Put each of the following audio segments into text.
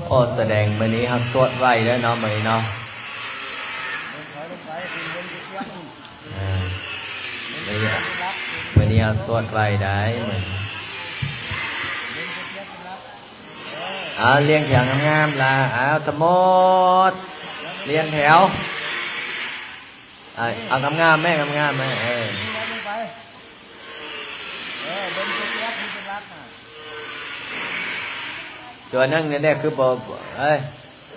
โอ้แสดงมื้อนี้ฮักสวดไว้แล้วเนาะมื้อนี้เนาะมื้อนี้ฮักสวดไว้ได้มื้อเรียงแถวงามๆล่ะทั้งหมดเรียงแถวเอางามๆแม่งามๆแม่ตัวนั่งเนี่ยคือบอก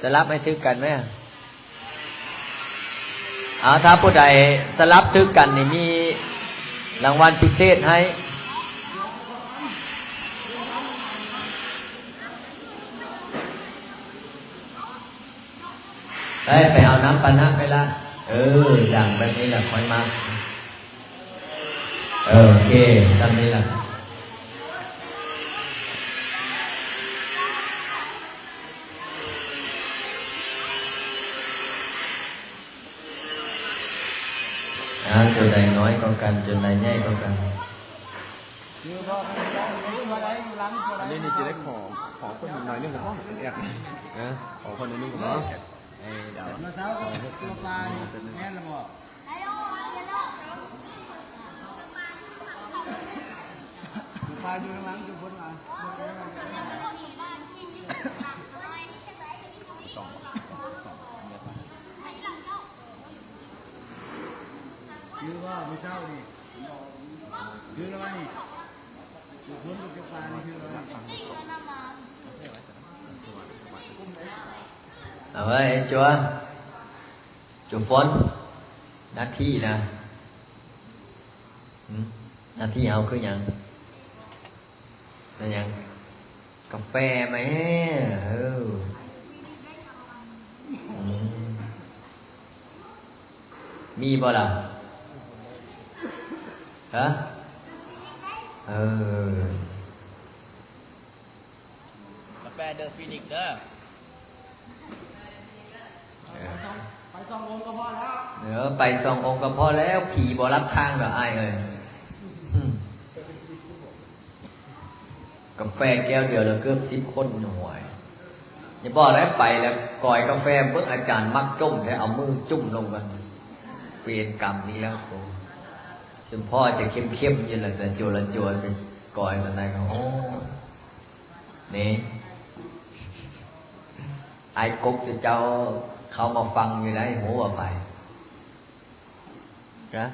สลับให้ทึกกันไหมถ้าผู้ใดสลับทึกกันนี่มีรางวัลพิเศษให้ไปเอาน้ำปานะไปละอย่างแบบนี้แหละค่อยมาโอเคทำนี้แหละจุดใดน้อยก็กันจุดใดใหญ่ก็กันอันนี้นี่จะได้ขอคนหนึ่งหน่อยนึงผมก็แอบขอคนหนึ่งผมก็เดี๋ยวมาเช้าตัวปลาแน่นละบ่ปลาอยู่ข้างหลังจุดบนมายื้อว่าไม่เช้านี่ยื้อแล้วนี่จุดบนจุดปลานี่คืออะไรเอาไว้จัวฝนหน้าที่นะหน้าที่เอาคืออย่างนั่นอย่างกาแฟไหมมีบ่ล่ะฮะกาแฟเดอร์ฟินิกเด้อไปสององค์ก็พอแล้วไปสององค์ก็พอแล้วผีบ่รับทางแบบอ้ายเลยกาแฟแก้วเดียวแล้วเกือบ10 คนหน่วยอย่าบอกได้ไปแล้วก่อยกาแฟเบิ่งอาจารย์มักจุ่มแล้วเอามือจุ่มลงกันเปลี่ยนกรรมนี้แล้วโอ้สมพ่อจะเข้มๆอยู่แหละแต่โจรเป็นก่อยตอนนั้นก็โอ้นี่ไอ้กุ๊กจะเจ้าเขามาฟังอยู่ได้หัวไปนะ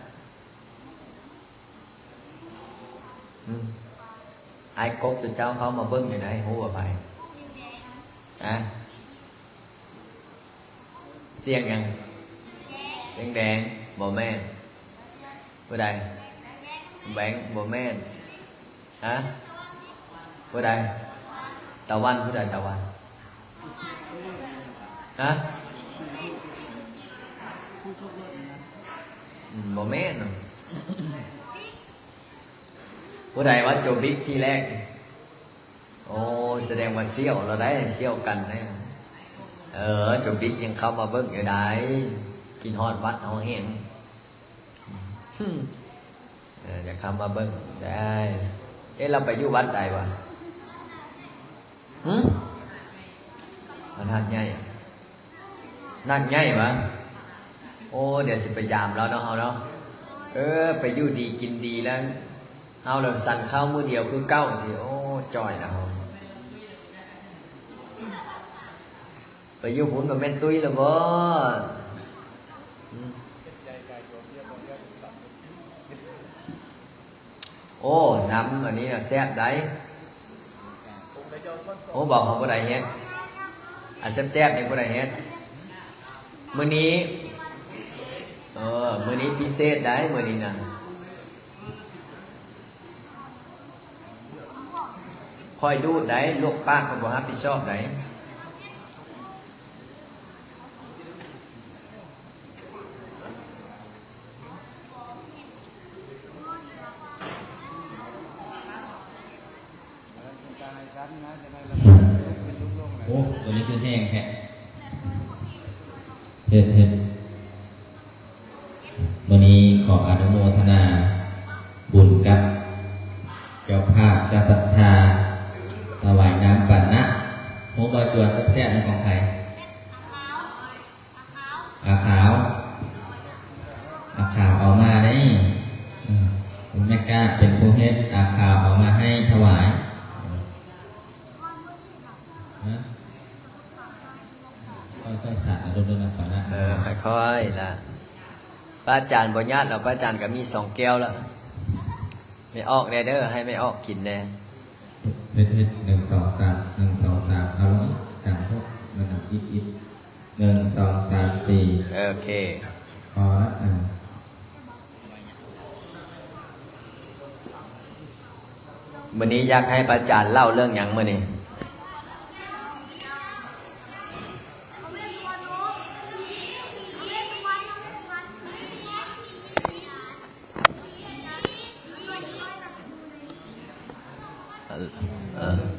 ไอ้กุ๊กจะเจ้าเขามาเบิ้งอยู่ได้หัวไปเสียงยังเสียงแดงบ่แม่นผู้ใดแบงบ่แม่นผู้ใดตะวันผู้ใดตะวันบ่แม่นผู้ใดว่าโจบิ๊กที่แรกโอ้แสดงว่าเซี่ยวเราได้เซี่ยวกันนะโจบิ๊กยังเข้ามาเบิ้งอยู่ได้กินฮอดวัดเอาแห้งจะเข้ามาเบิ้งได้เราไปอยู่วัดใดวะมันหักใหญ่นักใหญ่วะโอ้เดี๋ยวสิไปยามแล้วเนาะเอาเนาะไปอยู่ดีกินดีแล้วเอาเราสั่นข้าวมือเดียวคือเก้าสิโอ้จ่อยนะไปอยู่หุ่นกับแม่นตุ้ยแล้วบ่โอ้น้ำอันนี้แซ่บได้โอ้บอกของผู้ใดเฮ็ดแซ่บๆนี่ผู้ใดเฮ็ดมื้อนี้มื้อนี้พิเศษได้มื้อนี้นะคอยดูดได้ลูกป้าก็บ่รับผิดชอบได้โอ้ตัวนี้คือแห้งแค่เห็ดวันนี้ขออนุโมทนาบุญกับเจ้าภาพเจ้าศรัทธาถวายน้ำปันนะโมบาจัวสักแซ่บ ของใครอาขาวเอามาได้คุณแม่กล้าเป็นผู้เฮ็ดอาขาวเอามาให้ถวายค่อยๆสาดลงๆก่อนนะค่อยๆล่ะพระอาจารย์บ่ญาติเราพระอาจารย์ก็มี2 แก้วแล้วไม่ออกแน่เด้อให้ไม่ออกกินแน่เฮ็ด1 2 3 1 2 3เอาลงตามพวกมันอิด1 2 3 4โอเคพอละวันนี้อยากให้พระอาจารย์เล่าเรื่องหยังมื้อนี้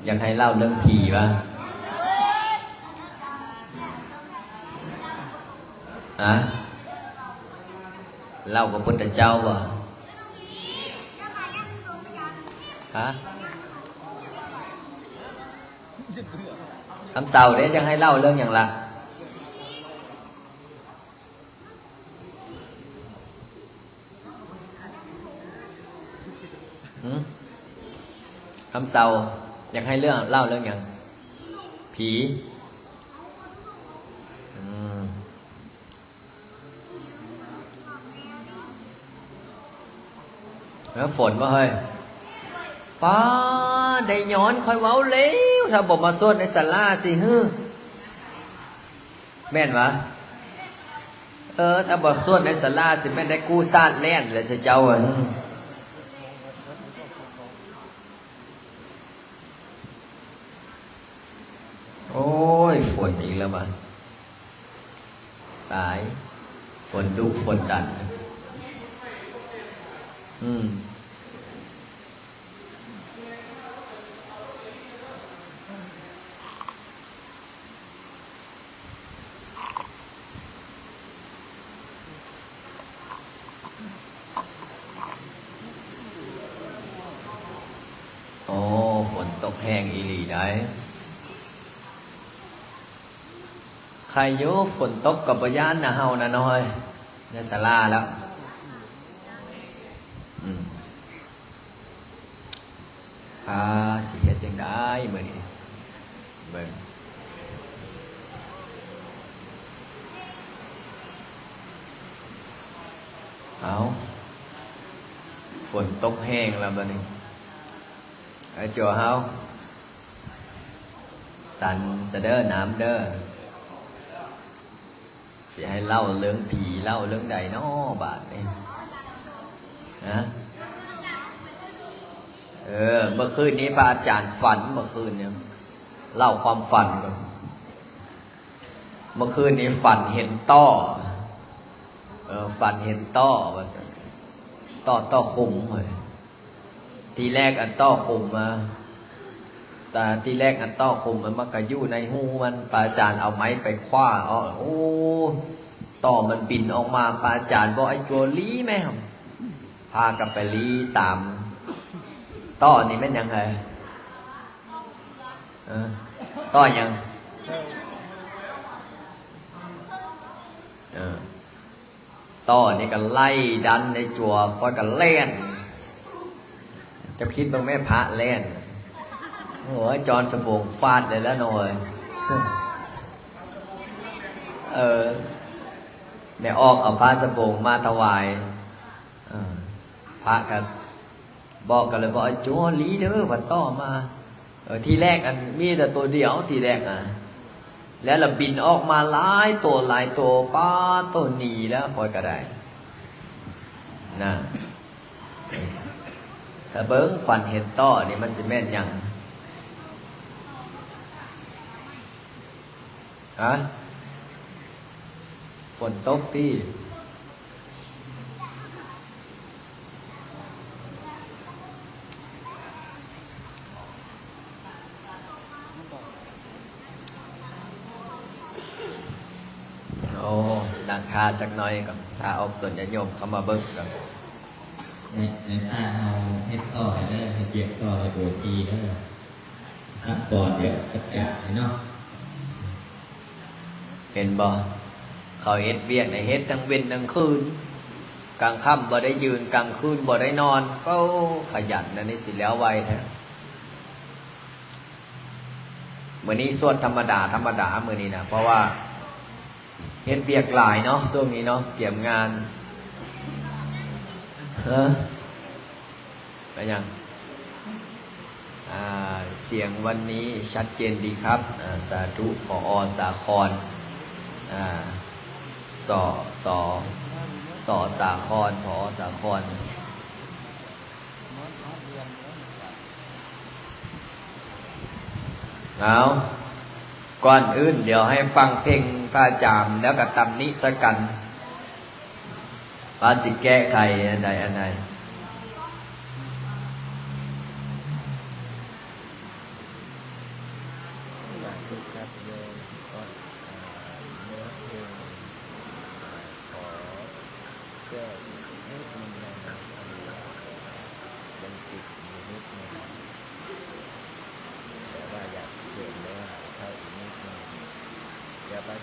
อยากให้เล่าเรื่องผีวะเล่ากับพุทธเจ้าบ่คำเศร้าเด้จะให้เล่าเรื่องอย่างละคำเศร้าอยากให้เล่าเรื่องอย่างผีแล้วฝนว่าเฮ้ยป้าได้ย้อนคอยเว้าเร็วถ้าบอกมาสวดในศาลาสิแม่นวะถ้าบอกสวดในศาลาสิแม่นได้กู้ซาดแล่นเลยจะเจ้าโอ้ยฝนอีกแล้วมันตายฝนดุฝนดันโอ้ฝนตกแห้งอีหลีได้ใครโยฝนตกกับปยานนะเฮานะน้อยในศาลาแล้วสิเฮ็ดจังได๋มื้อนี้เบิ่งเอาฝนตกแห้งแล้วบัดนี้ไอ้จัวเฮาสั่นซะเด้อน้ำเด้อสิให้เล่าเรื่องผีเล่าเรื่องใดน้อบาดนี้เมื่อคืนนี้พระอาจารย์ฝันเมื่อคืนเนี่ยเล่าความฝันก่อนเมื่อคืนนี้ฝันเห็นต้อฝันเห็นต้อว่าสิต้อคุมเลยทีแรกอันต้อคุมมาแต่ทีแรกอันต้อคุมมันก็อยู่ในหูมันพระอาจารย์เอาไม้ไปคว้าโอ้ต้อมันบินออกมาพระอาจารย์บอกไอ้จัวลี้แม่พากันไปลี้ตามต้อนี่เป็นยังไงต้อยังต้อนี่ก็ไล่ดันในจัวคอยกันเล่นจะคิดว่าแม่พระเล่นโอ้ยจอนสมบูรณ์ฟาดเลยแล้วหน่อยแม่ออกเอาพระสมบูรณ์มาถวายพระกันบอกกันเลยบอกจัวลีเด้อวัดต้อมาทีแรกอันมีแต่ตัวเดียวทีแรกแล้วเราบินออกมาหลายตัวป้าตัวหนีแล้วคอยก็ได้นะแต่เบิ้งฝันเห็นต้อนี่มันสิแม่นยังฝนตกที่ดังคาสักหน่อยก่อนถ้าออกตัวญาติโยมเข้ามาเบิ้งก่อนในท่าเอาให้ต่อได้ให้เก็บต่อตัวทีได้ถ้าก่อนเดี๋ยวกระจายเนาะ เห็นบ่เขาเฮ็ดเวียกในเฮ็ดทั้งเว้นทั้งคืนกลางค่ำบ่ได้ยืนกลางคืนบ่ได้นอนก็ขยันนั่นนี่สิแล้วไวแท้มื้อนี้สวดธรรมดามื้อนี้นะเพราะว่าเฮ็ดเวียกหลายเนาะช่วงนี้เนาะเตรียมงานไปยังเสียงวันนี้ชัดเจนดีครับสาธุผอ.สาครสสาครผอ.สาครเอาก่อนอื่นเดี๋ยวให้ฟังเพลงพระจามแล้วก็ตำนิสกันว่าสิแก้ไขอันใดอา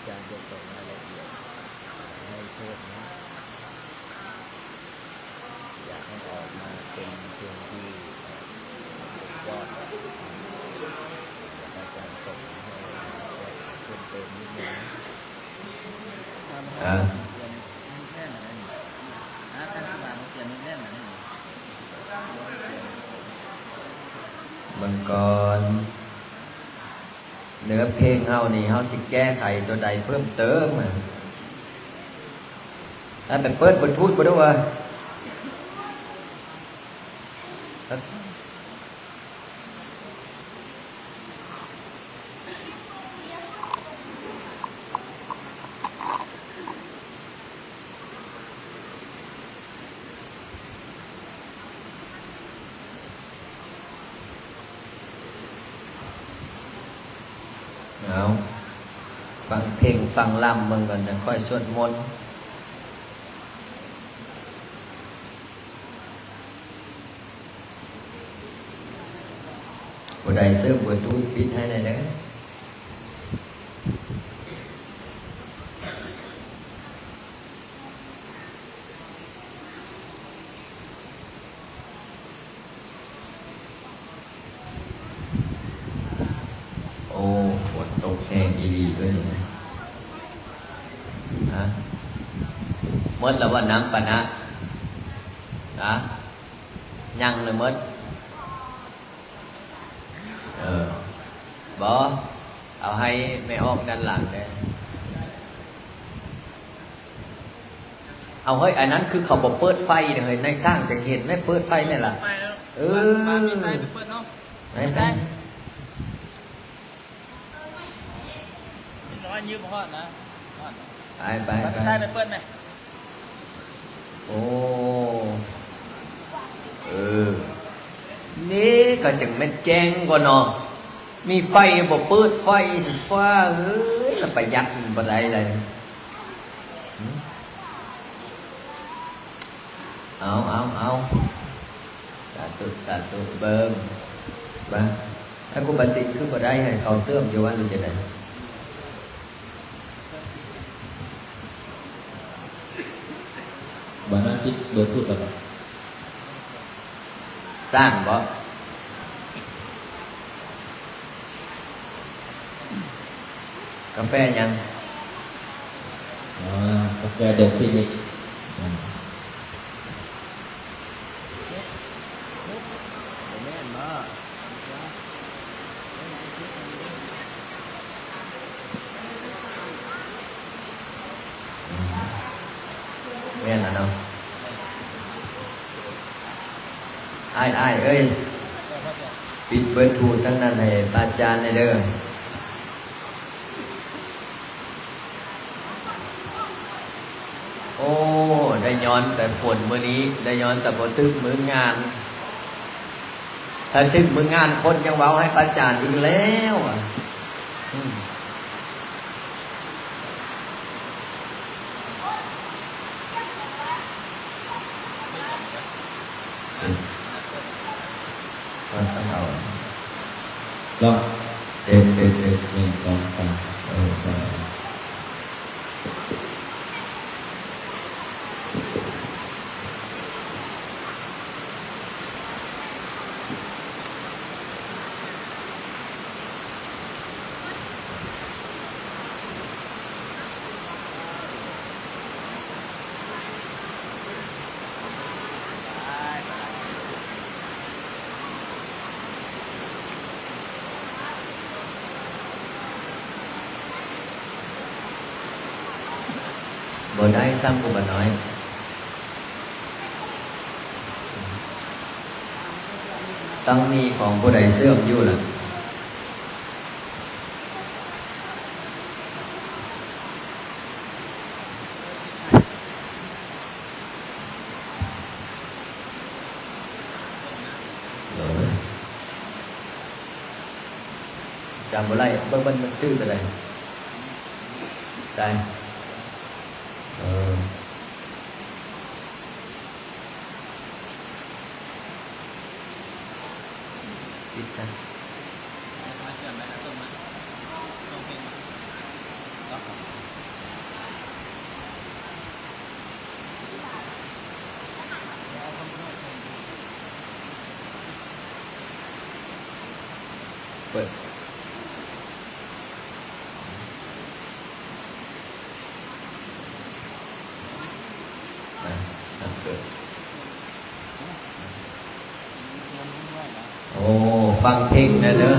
จารย์จะส่งรายละเอียดให้เพิ่มนะอยากให้ออกมาเป็นเพลงที่ยอดอาจารย์ส่งให้เพิ่มเติมนิดนึงบังกรเนื้อเพลงเฮานี่เฮาสิแก้ไขตัวใดเพิ่มเติมแล้วไปเปิดบนทูตบ่ได้ว่าเอาฟังเพลงฟังลำมึงก่อนจะค่อยสวดมนต์ผู้ใดซื้อบนทูตปิดให้ได้เด้อฝนตกแห้งอีดีด้วยนี่ฮะมดแล้วว่าน้ำปะนะยังเลยมดบอเอาให้ไม่ออกด้านหลังเลยเอาเฮ้ยอันนั้นคือเขาบอกเปิดไฟเลยในสร้างจะเห็นไม่เปิดไฟไหมล่ะมีไฟเปิดเนาะไม่ไฟร้อนยืมฮอดนะไปได้ไปเปิดไหมโอ้นี่ก็จึงไม่แจ้งก่อนเนาะมีไฟบอกเปิดไฟสิฟ้าจะประหยัดบ่ได้เลยเอาสาธุเบิ่งบ้างถ้ากูบาสิกคือบ่ได้ให้เขาเสื่อมอยู่ว่าหรือจะได้วันนั้นคิดเบอร์พูดแบบสร้างบ่กาแฟยังกาแฟเดอะฟินิกแม่นเนาะอ้ายเอ้ยปิดเปิดทูดทั้งนั้นให้อาจารย์ในเด้อโอ้ได้ย้อนแต่ฝนมื้อนี้ได้ย้อนแต่บ่ทึกมื้องานถ้าทึกมื้องานคนยังเว้าให้อาจารย์อีกแล้วลองเด็ด1 2 3 บ่ได้ซ้ำกูบ่น้อยตั้งมีของผู้ใดเสื่อมอยู่ล่ะจำบ่ได้เบิ่งมันซื้อตัวใดได้พิซซ่าเปิดโอ้ฟังเพลงนะเด้อ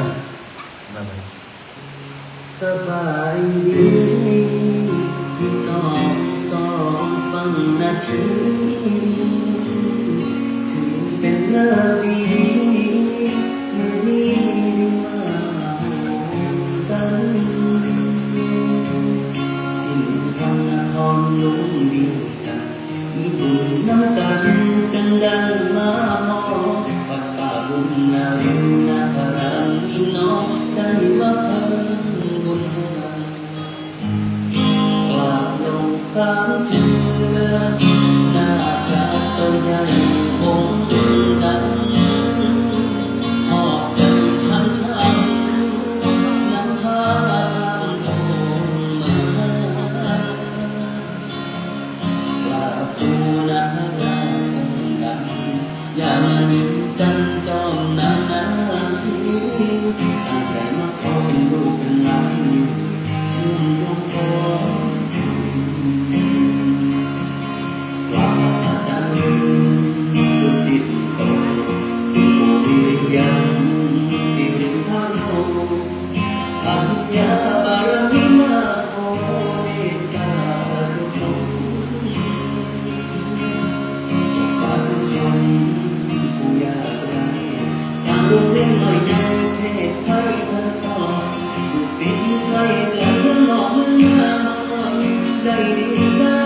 สบายดีพี่น้องสองฟังนาทีถึงเป็นเลิกดีเมื่อนี้ได้มากันที่ฟังทองลุงดีจังมีบุญน้ำกันจนดังมาหอปักป่าบุญนาเล่นนาพรังอีน้องได้มาเพิ่มบุญกลาบลงสามเชือกหน้าตาตัวใหญ่คงดังหอบใจช้ำช้ำน้ำพาทางโมาปลาปูนาดำดำยันจันจอมนานทีตั้งแต่มาขอเป็นลูกเป็นหลานชื่นดวงสองปลาจันสุดจิตโตสิโมวิริยังสิริทันโตปัญญาบารมีมาโอเมตตาสุขสาธุชนผู้ยากไร้สร้างโรงเรียนหน่อยใหญ่เทศไทยทั้งสองลูกศิษย์ใครแต่เมื่อหลอกเมื่อมาได้ดีได้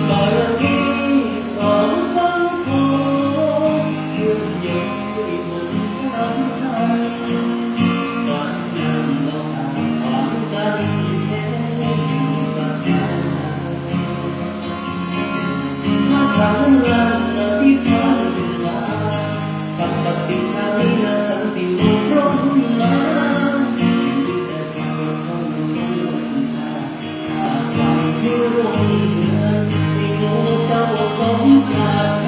บารมีสองพันโทเชื่อมโยงด้วยบุญสัมพันธ์สร้างงานเราอาขวางกันแค่สักนามาทำงานที่ทำมาสัมปติชาตินาสังสิมุพรหมมามีแต่ความเข้ามาลงทางความที่รุ่งเรืองที่โง่เจ้าสมปรารถ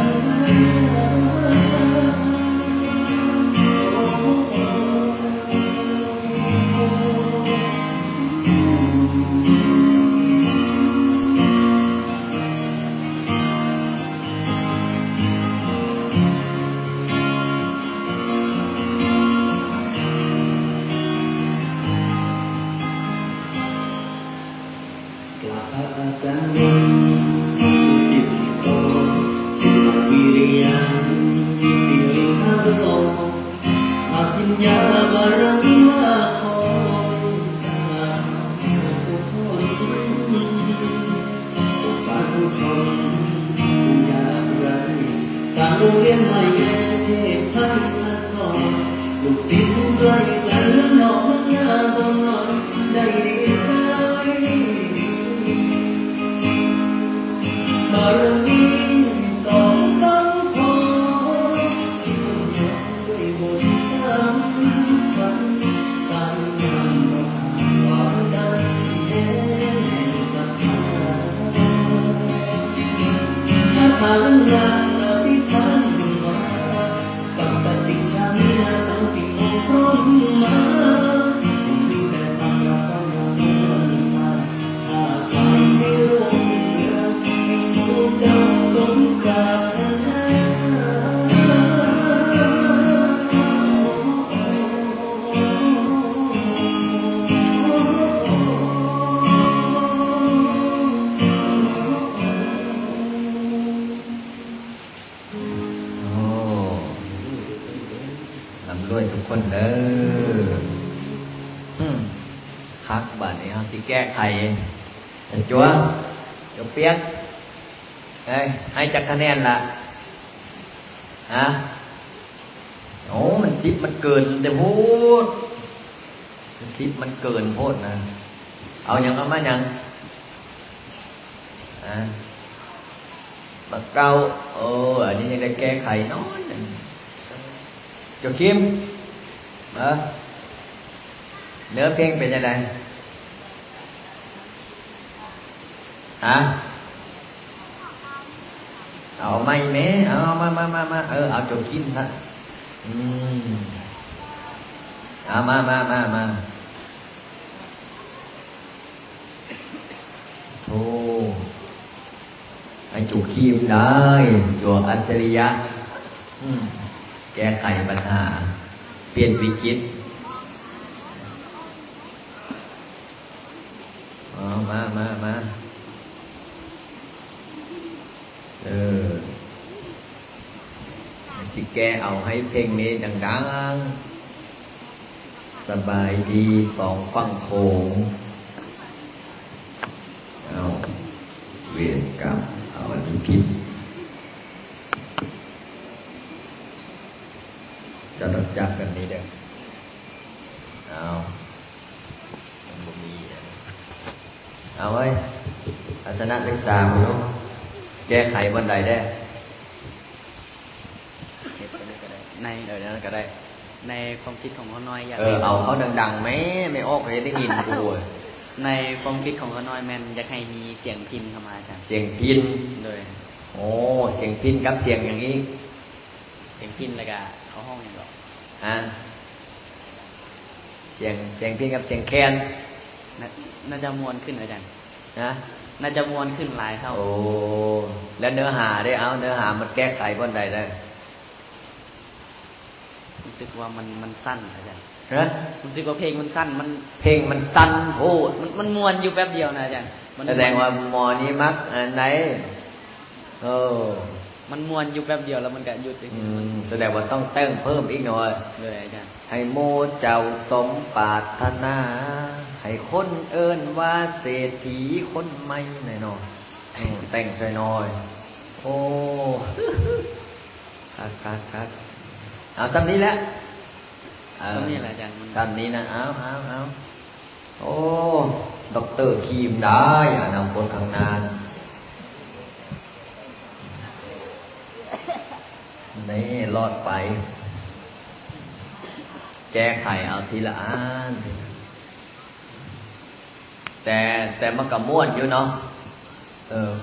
กล่าวอาจารย์สุจิตโตสิโมวิริยังสิริทันโตอภิญญาบารมีมาโอตาสุขสาธุชนผู้ยากไร้สร้างโรงเรียนใหม่แก่เทพไทยมาสอนลูกศิษย์ไกลไกลและนอกมันยาบ่นอนได้ดีบารมีสองพันโทชื่นยงด้วยบุญสัมพันธ์สร้างงานเราความดังแห่งศรัทธาถ้าทางงานที่ทำมาสัมปติชามินาสังสิโมพรหมมามีแต่สังรักความงามมาถ้าความที่รุ่งเรืองเจ้าสมปรารถนา คักบัดนี้เขาสิแก้ไขจัวเดี๋ยวเปียกเอ้ยให้จักคะแนนละฮะโอ้มัน10มันเกินแต่พูด10มันเกินโพดนะเอาอย่างเอามาอย่างบักเก้าอันนี้ยังได้แก้ไขน้อยหนึ่งจดคิมเนื้อเพลงเป็นยังไงฮะเอาไม่แม่เอามาเอาจดคิมนะเอามาโธ่ให้จุคีมได้จัวอัจฉริยะแก้ไขปัญหาเปลี่ยนวิกฤตมาสิแกเอาให้เพลงนี้ดังๆสบายดีสองฝั่งโขงเอาเวียนกรรมเอาอันนี้ผิดจะต้องจับแบบนี้เด้อเอามันบ่มีเอาไว้อาสนะศึกษาคุณลูกแก้ไขบันไดได้ในนั้นก็ได้ในความคิดของเขาน้อยอยากเอาเขาดังๆไหมไม่ออกให้ได้ยินกูในความคิดของเขาน้อยแมนอยากให้มีเสียงพินเข้ามาจ้ะเสียงพินเลยโอ้เสียงพินกับเสียงอย่างนี้เสียงพินแล้วก็เขาห้องอย่างหรอเสียงพินกับเสียงแคนน่าจะมวนขึ้นอาจารย์นะน่าจะมวนขึ้นหลายเท่าโอ้แล้วเนื้อหาได้เอาเนื้อหามันแก้ไขบนใดได้รู้สึกว่ามันสั้นอาจารย์รู้สึกว่าเพลงมันสั้นเพลงมันสั้นโหดมันมวนอยู่แป๊บเดียวนะอาจารย์แสดงว่าหมอนี้มักอันไหนมันมวนอยู่แป๊บเดียวแล้วมันก็หยุดแสดงว่าต้องเติมเพิ่มอีกหน่อยเลยอาจารย์ให้โมเจ้าสมปรารถนาให้คนเอิ้นว่าเศรษฐีคนใหม่หน่อย แต่งใส่น้อยโอ้คักเอาซ้ำนี้แหละซ้ำนี้แหละอาจารย์ซ้ำนี้นะเอาโอ้ด็อกเตอร์คีมได้อนาคตข้างหน้านี่รอดไปแก้ไขเอาทีละอันแต่มันก็ม่วนอยู่เนาะ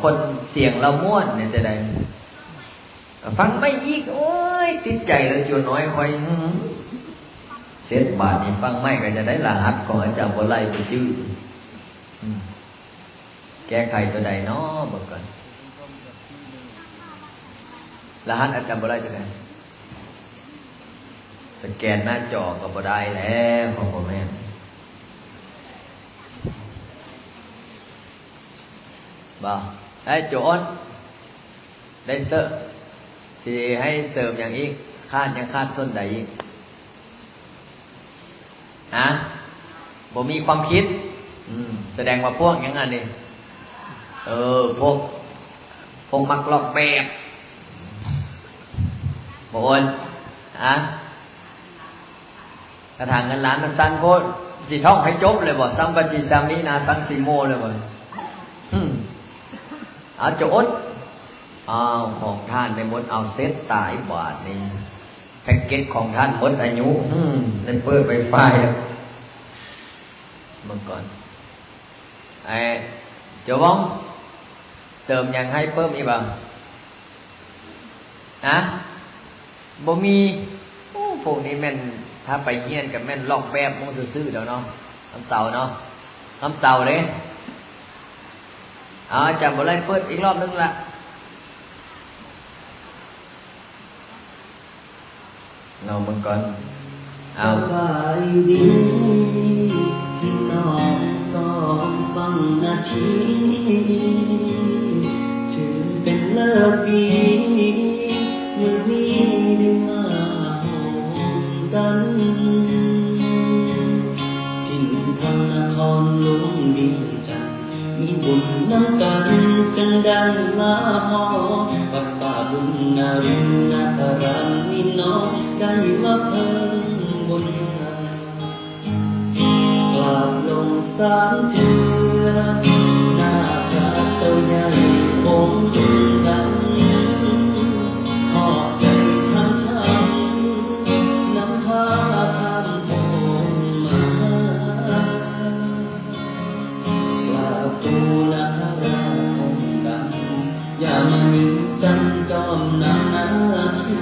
คนเสียงเราม่วนเนี่ยจะได้ฟังไม่อีกโอ้ยติดใจเลยจนน้อยคอยเสร็จบาทนี่ฟังไม่ก็จะได้รหัสก่อนจากบ่ไล่ไปจื้อแก้ไขตัวใดเนาะบอกก่อนรหัสอาจารย์บ่ไล่ตัวใดสแกนหน้าจอก็บ่ได้แล้วของผมแม่บ่ได้โจนได้เสิร์ฟสิให้เสริมอย่างอีกยังคาดส้นใดอีกบ่มีความคิดแสดงว่าพวกอย่างนั้นนี่พวกมักลอกแบบบ่โอนกระถางเงินล้านมันสั้นโคตรสิท่องให้จบเลยบ่สัมปจิสามินาสังสีโมเลยบ่เอาโจนเอาของท่านในมดเอาเซตตายบาทนี่แพ็กเกจของท่านมดอายุนั่นเปิดไวไฟเมื่อก่อนเจ้าบ้องเสริมยังให้เพิ่มอีกบ้างบ่มีพวกนี้แม่นถ้าไปเฮียนกับแม่นลอกแบบมึงซื่อๆเดี๋ยวเนาะคำเสาเนาะคำเสาเลยจำบ่ไล่เปิดอีกรอบนึงละเราเมื่อก่อนสบายดีพี่น้องสองฟังนาทีถือเป็นเลิกดีเมื่อนี้ได้มาหอมกันพินทางนคร ลุงดินจันมีบุญน้ำกันจังได้มาหอปับป่าบุญนาวินนาคารานิน้องได้มาเพิ่มบุญกราบลงสามเทือหน้าพระเจ้าใหญ่องค์ดุลดังขอบใจช้ำช้ำน้ำพาทำโอนมากราบตูนาคาราองค์ดังอย่ามามีจันจอมนำหน้าที่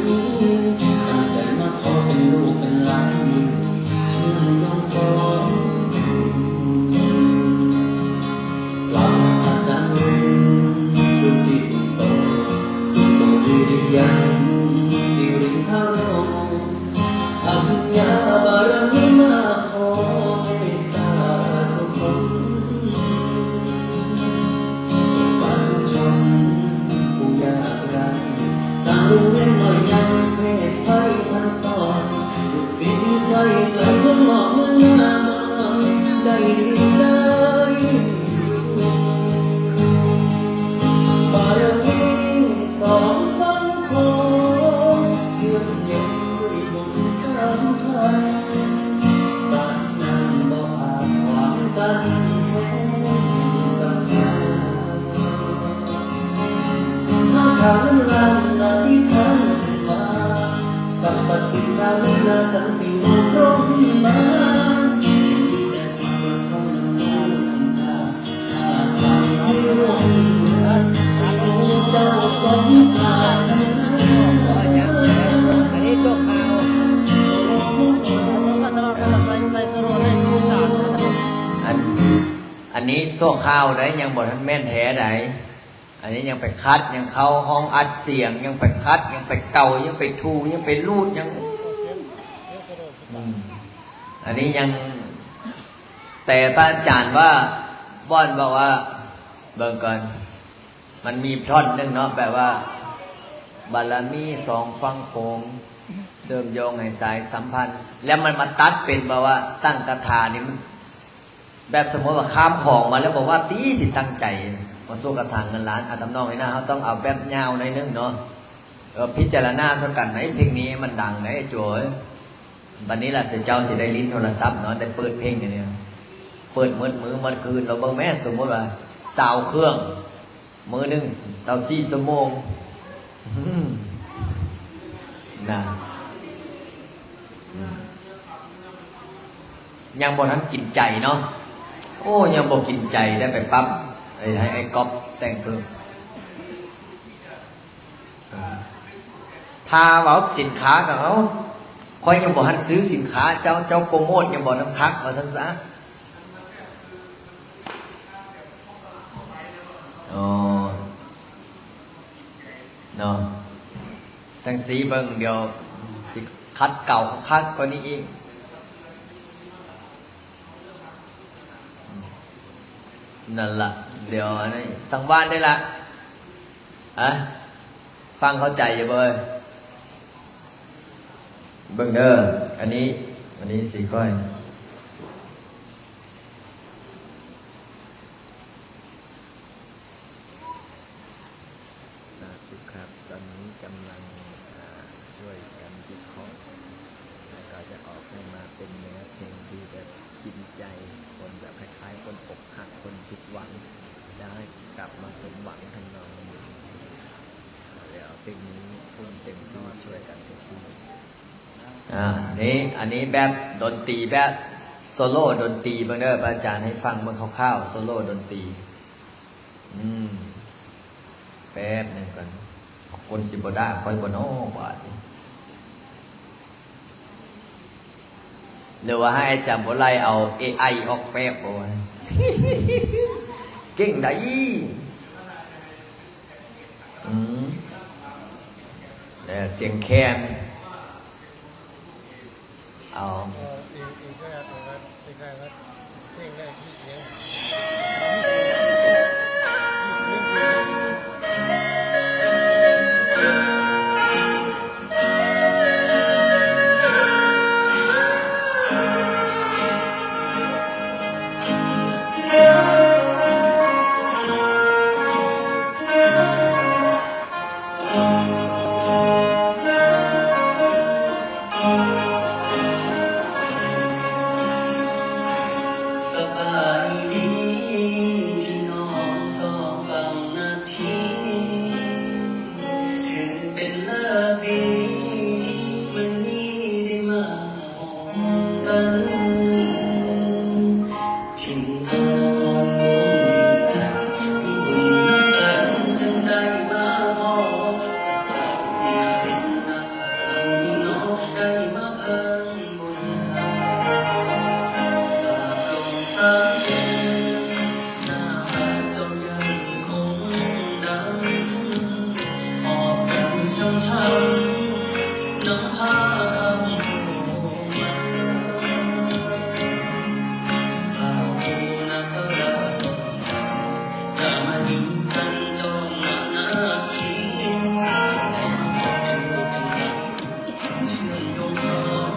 ตั้งใจมาขอเป็นลูกเป็นหลานชื่อน้องสองลาอาจารย์สุจิตโตสุโตวิริยังสิริภาโรอภิญญาบารมีมาขอเมตตาสุขสาธุชนผู้ยากไร้สร้างลูกเล่นหน่อยยังเพศภัยพันสอนลูกศิษย์ไว้ไกลคนหมอกเมื่อนาได้ได้บารมีสองพันคนเชื่อมโยงด้วยบุญสัมพันธ์สร้างนั้นบ่อาจขวางกันแม้สักนาถ้าทางนั้นนาที่ท่านมาสัมปติชาลินาสังสิงห์พรหมมาแต่สิ่งของนั้นทางทางที่ร่วมเจ้าสมภาร อันนี้โชคข่าวอันนี้โซ่ข่าวไหนยังบ่ทันแม่นแท้ไหนอันนี้ยังไปคัดยังเข้าห้องอัดเสียงยังไปคัดยังไปเก่ายังไปทูยังไปรูดยังอันนี้ยังแต่พระอาจารย์ว่าบ้อนบอกว่าเบิ่งก่อนมันมีท่อนหนึ่งเนาะแบบว่าบารมีสองฝั่งโขงเสริมโยงให้สายสัมพันธ์แล้วมันมาตัดเป็นแบบว่าตั้งคาถานี่มันแบบสมมติว่าข้ามของมาแล้วบอกว่าตีสิตั้งใจมาสู้กระถางเงินล้านอาตมน้องนี่นะเขาต้องเอาแบบยาวในนึงเนาะพิจารณาสักกันไหนเพลงนี้มันดังไหนโจ้ยวันนี้ล่ะเสียเจ้าสิได้ลิ้นโทรศัพท์เนาะได้เปิดเพลงอย่างนี้เปิดมือคืนเราเบิ่งแม่สมมติว่าสาวเครื่องมือหนึ่งสาว4 ชั่วโมงนะยังบ่ทันกินใจเนาะโอ้ยังบ่กินใจได้ไปปั๊บให้ไอ้ก๊อฟแต่งเพิ่มถ้าว่าสินค้ากับเขาคอยยังบ่ทันซื้อสินค้าเจ้าโปรโมทยังบ่ทันคักว่าซั่นซะอ๋อเนาะสังสีเบิ่งเดี๋ยวสิคัดเก่าคักกว่านี้อีกนั่นล่ะเดี๋ยวอันนี้สังวานได้ละฟังเข้าใจอย่าเบิ่งเด้ออันนี้สีก้อยครับตอนนี้กำลังช่วยกันวิเคราะห์แล้วก็จะออกมาเป็นเนื้อเพลงที่แบบกินใจคนแบบคล้ายๆคนอกหักคนผิดหวังได้กลับมาสมหวังทำนองนี้เดี๋ยวเพลงนี้ทุ่มเต็มที่ช่วยกันทุกทีอันนี้แบบดนตรีแบบโซโล่ดนตรีเบิ่งเด้ออาจารย์ให้ฟังเมื่อคร่าวๆโซโล่ดนตรีแป๊บนึงก่อนคนสิบได้คอยบ่น้อบาดนี้หรือว่าให้อาจารย์บ่ไล่เอา AI ออกแป๊บบ่วะ เก่งได้แล้วเสียงแคนเอา บายดีพี่น้องสองฝั่งนาทีถือเป็นเลิกดีมื้อนี้ได้มาพบกันถิ่นทางนครหลวงมีใจมีบุญกันจึงได้มาพบอยากเป็นนักเรามีน้องได้มาเพิ่มบุญญาสามเดือนหน้าเจ้ายังคงดังออกกันช้ำๆน้ำพาคำโผล่มาเป่านาคราชอย่ามาหนีกันจอมนาคีใจมันขอให้ลูกให้หลานเชื่อมโยงสอง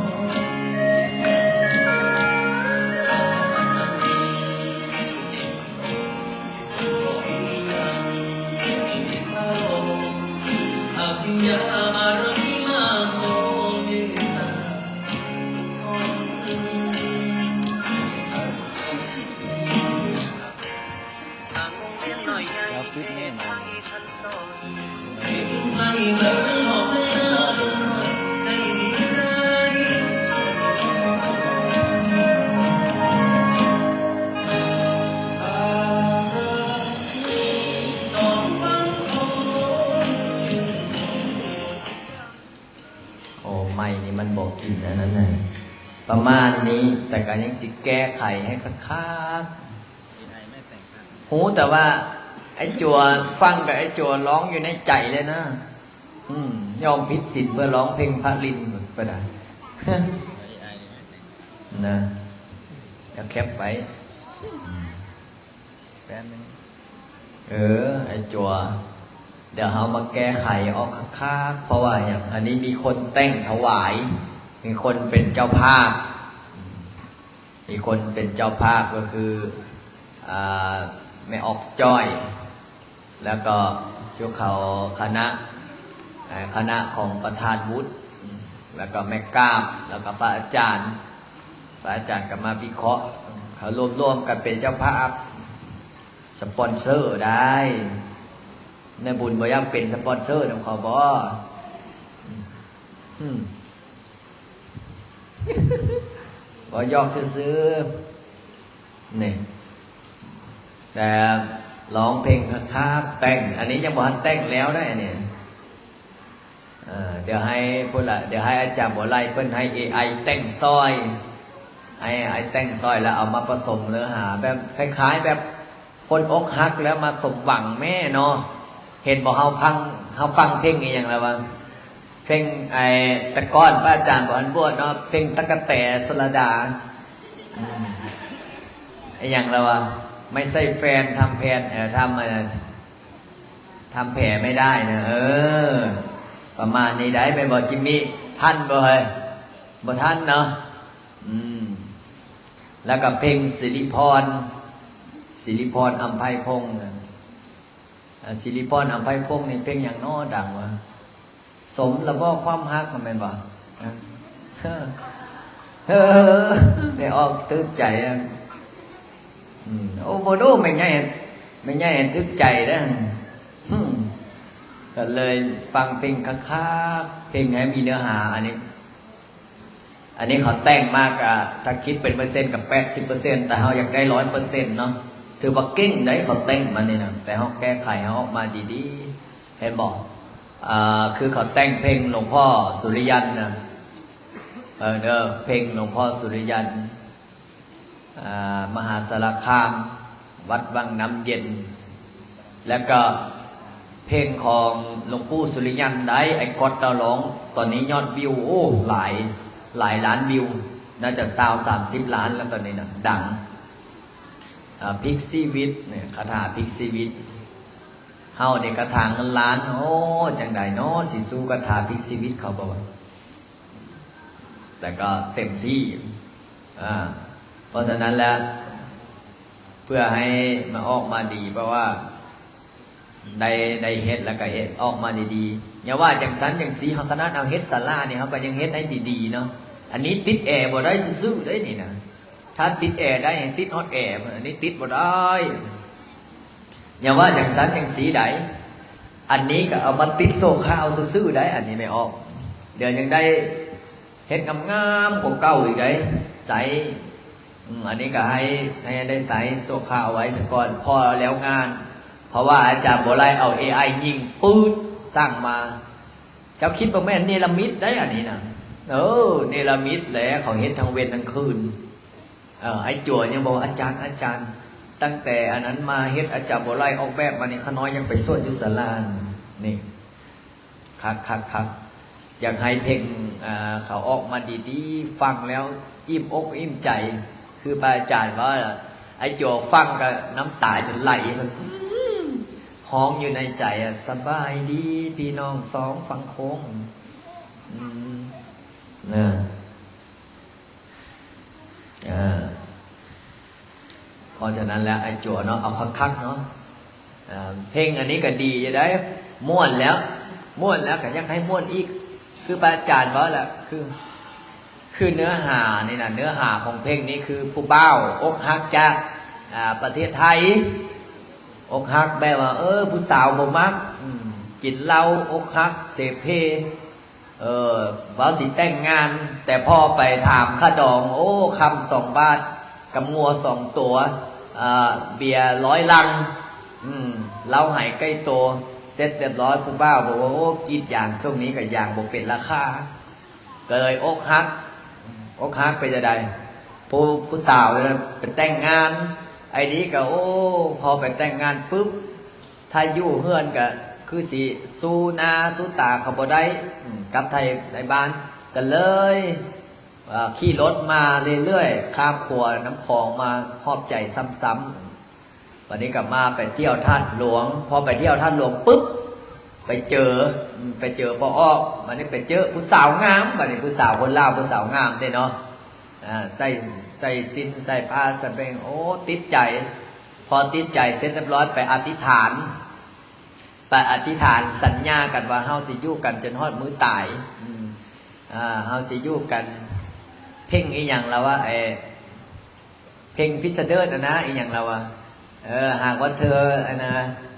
Apinya arima honita Sang viên nói nhanh để thay thân soi Thêm may lớn hỏi đây đi đây Đón băng hồn chừng โอ้ไม่นี่มันบอกกินนะนั่นน่ะประมาณนี้แต่ก็ยังสิแก้ไขให้คัก AI ไม่แต่งครับ ๆหูแต่ว่าไอ้จัวฟังกับไอ้จัวร้องอยู่ในใจเลยนะยอมพิษสิทธิ์เพื่อร้องเพลงพระลินก็ได้ AI ไม่แต่ง นะเดี๋ยวแคปไว้ แป๊บนึง ไอ้จัวเดี๋ยวเรามาแก้ไขออกคักๆเพราะว่าอย่างอันนี้มีคนแต่งถวาย มีคนเป็นเจ้าภาพ มีคนเป็นเจ้าภาพก็คือแม่ออกจ้อย แล้วก็เจ้าเขาคณะของประธานวุฒิแล้วก็แม่ก้ามแล้วก็พระอาจารย์ก็มาวิเคราะห์เขารวมกันเป็นเจ้าภาพสปอนเซอร์ได้ในบุญบ่อยากเป็นสปอนเซอร์นำเขาบ่บ่ยอกซื้อๆนี่แต่ร้องเพลงคักๆแต่งอันนี้ยังบ่ทันแต่งแล้วได้เนี่ยเดี๋ยวให้อาจารย์บัวไล่เพิ่นให้ AI แต่งซอยไอ้แต่งซอยแล้วเอามาผสมเนื้อหาแบบคล้ายๆแบบคนอกหักแล้วมาสมหวังแม่เนาะเห็นบอกเฮาฟังเพลงอีหยังแล้ววะเพลงไอ้ตะก้อนพระอาจารย์บอกอันบวชเนาะเพลงตะกะแตสลดาไอ้หยังแล้ววะไม่ใช่แฟนทำแผนทำแผลไม่ได้นะประมาณนี้ได้ไปบอกจิมมี่ท่านบ่เฮ้ยบ่ท่านเนาะแล้วก็เพลงสิริพรอัมไพพงษ์สิริพรอัมไพพงษ์นี่เพลงอย่างน้อดังวะสมแล้วบ่ความฮักมันแม่นบ่ได้ออกตึกใจนะโอ้บ่ดูไม่ใหญ่ตึกใจนะก็เลยฟังเพลงคักๆเพลงให้มีเนื้อหาอันนี้เขาแต่งมากอะถ้าคิดเป็นเปอร์เซ็นต์กับ 80% แต่เขาอยากได้ 100% เนาะถือว่าเก่งได้เขาแต่งมานี่นะแต่เขาแก้ไขเขาออกมาดีๆเห็นบอกคือเขาแต่งเพลงหลวงพ่อสุริยันนะเพลงหลวงพ่อสุริยันมหาสารคามวัดวังน้ำเย็นแล้วก็เพลงของหลวงปู่สุริยันได้ไอ้กอดดาวร้องตอนนี้ยอดวิวโอ้หลายล้านวิวน่าจะ30 ล้านแล้วตอนนี้นะดังพิกซี่วิทเนี่ยคาถาพิกซี่วิทเฮาเนี่ยกระถางเงินล้านโอ้จังใดเนาะสิสู้คาถาพิกซี่วิทเขาบอกว่าแต่ก็เต็มที่เพราะฉะนั้นแล้วเพื่อให้มาออกมาดีเพราะว่าได้เฮ็ดแล้วก็เฮ็ดออกมาดีๆอย่าว่าจังสันจังสีเฮาคณะเอาเฮ็ดศาลาเนี่ยเฮาก็ยังเฮ็ดให้ดีๆเนาะอันนี้ติดแอร์บ่ได้ซื่อๆได้นี่นะท ถ้าติดแอร์ได้ติดฮอตแอร์อันนี้ติดบ่ได้อย่าว่าอย่างสันอย่างสีใดอันนี้ก็เอามาติดโซ่ข้าวซื่อๆได้อันนี้ไม่ออกเดี๋ยวยังได้เฮ็ดงามๆกว่าเก่าอีกได้ใสอันนี้ก็ให้ได้ใส่โซคาเอาไว้สักก่อนพอแล้วงาน เพราะว่าอาจารย์โบไลเอา AI ยิงปืดสร้างมาเจ้าคิดว่าแม่นเนรมิตได้อันนี้นะเนรมิตแหละเขาเห็นทั้งเวรทั้งคืนไอ้จั่วยังบอกอาจารย์ตั้งแต่อันนั้นมาเฮ็ดอาจารย์โบไลออกแบบมานี่ขน้อยยังไปสวดยุสลานนี่คักอยากให้เพลงเขาออกมาดีๆฟังแล้วอิ่มอกอิ่มใจคือพระอาจารย์ว่าไอ้โจฟังก็น้ำตาจะไหลมันห้องอยู่ในใจสบายดีพี่น้องสองฟังโค้งนะเพราะฉะนั้นแล้วไอ้โจเนาะเอาคักๆเนาะเพลงอันนี้ก็ดีจะได้ม่วนแล้วก็อยากให้ม่วนอีกคือพระอาจารย์ว่าแหละคือเนื้อหานี่นะเนื้อหาของเพลงนี้คือผู้เบ้าอกหักจากประเทศไทยอกหักแบบว่าผู้สาวบ่มักกินเหล้าอกหักเสพเพว่าสิแต่งงานแต่พอไปถามค่าดองคำ2 บาทกับงัว2 ตัวเบียร์100 ลังเหล้าหายใกล้ตัวเสร็จเรียบร้อยผู้เบ้าบอกว่ากินอย่างช่วงนี้กับอย่างบ่เป็นราคาก็เลยอกหักไปจะได้ผู้สาวไปแต่งงานไอ้นี้ก็พอไปแต่งงานปุ๊บถ้าอยู่เฮือนก็คือสิสู้นาสู้ตาเขาบ่ได้กับไทยในบ้านก็เลยขี่รถมาเรื่อยๆข้ามขัวน้ำคลองมาหอบใจซ้ำๆวันนี้กลับมาไปเที่ยวท่านหลวงพอไปเที่ยวท่านหลวงปุ๊บไปเจอปออ้อวันนี้ไปเจอผู้สาวงามวันนี้ผู้สาวคนลาวผู้สาวงามเนาะใส่สินใส่ผ้าสบงติดใจพอติดใจเสร็จเรียบร้อยไปอธิษฐานสัญญากันว่าเฮาสิอยู่กันจนฮอดมื้อตายเฮาสิอยู่กันเพ่งอีหยังแล้วว่าเพ่งพิสเดอร์นะอีหยังแล้วว่าหากว่าเธอ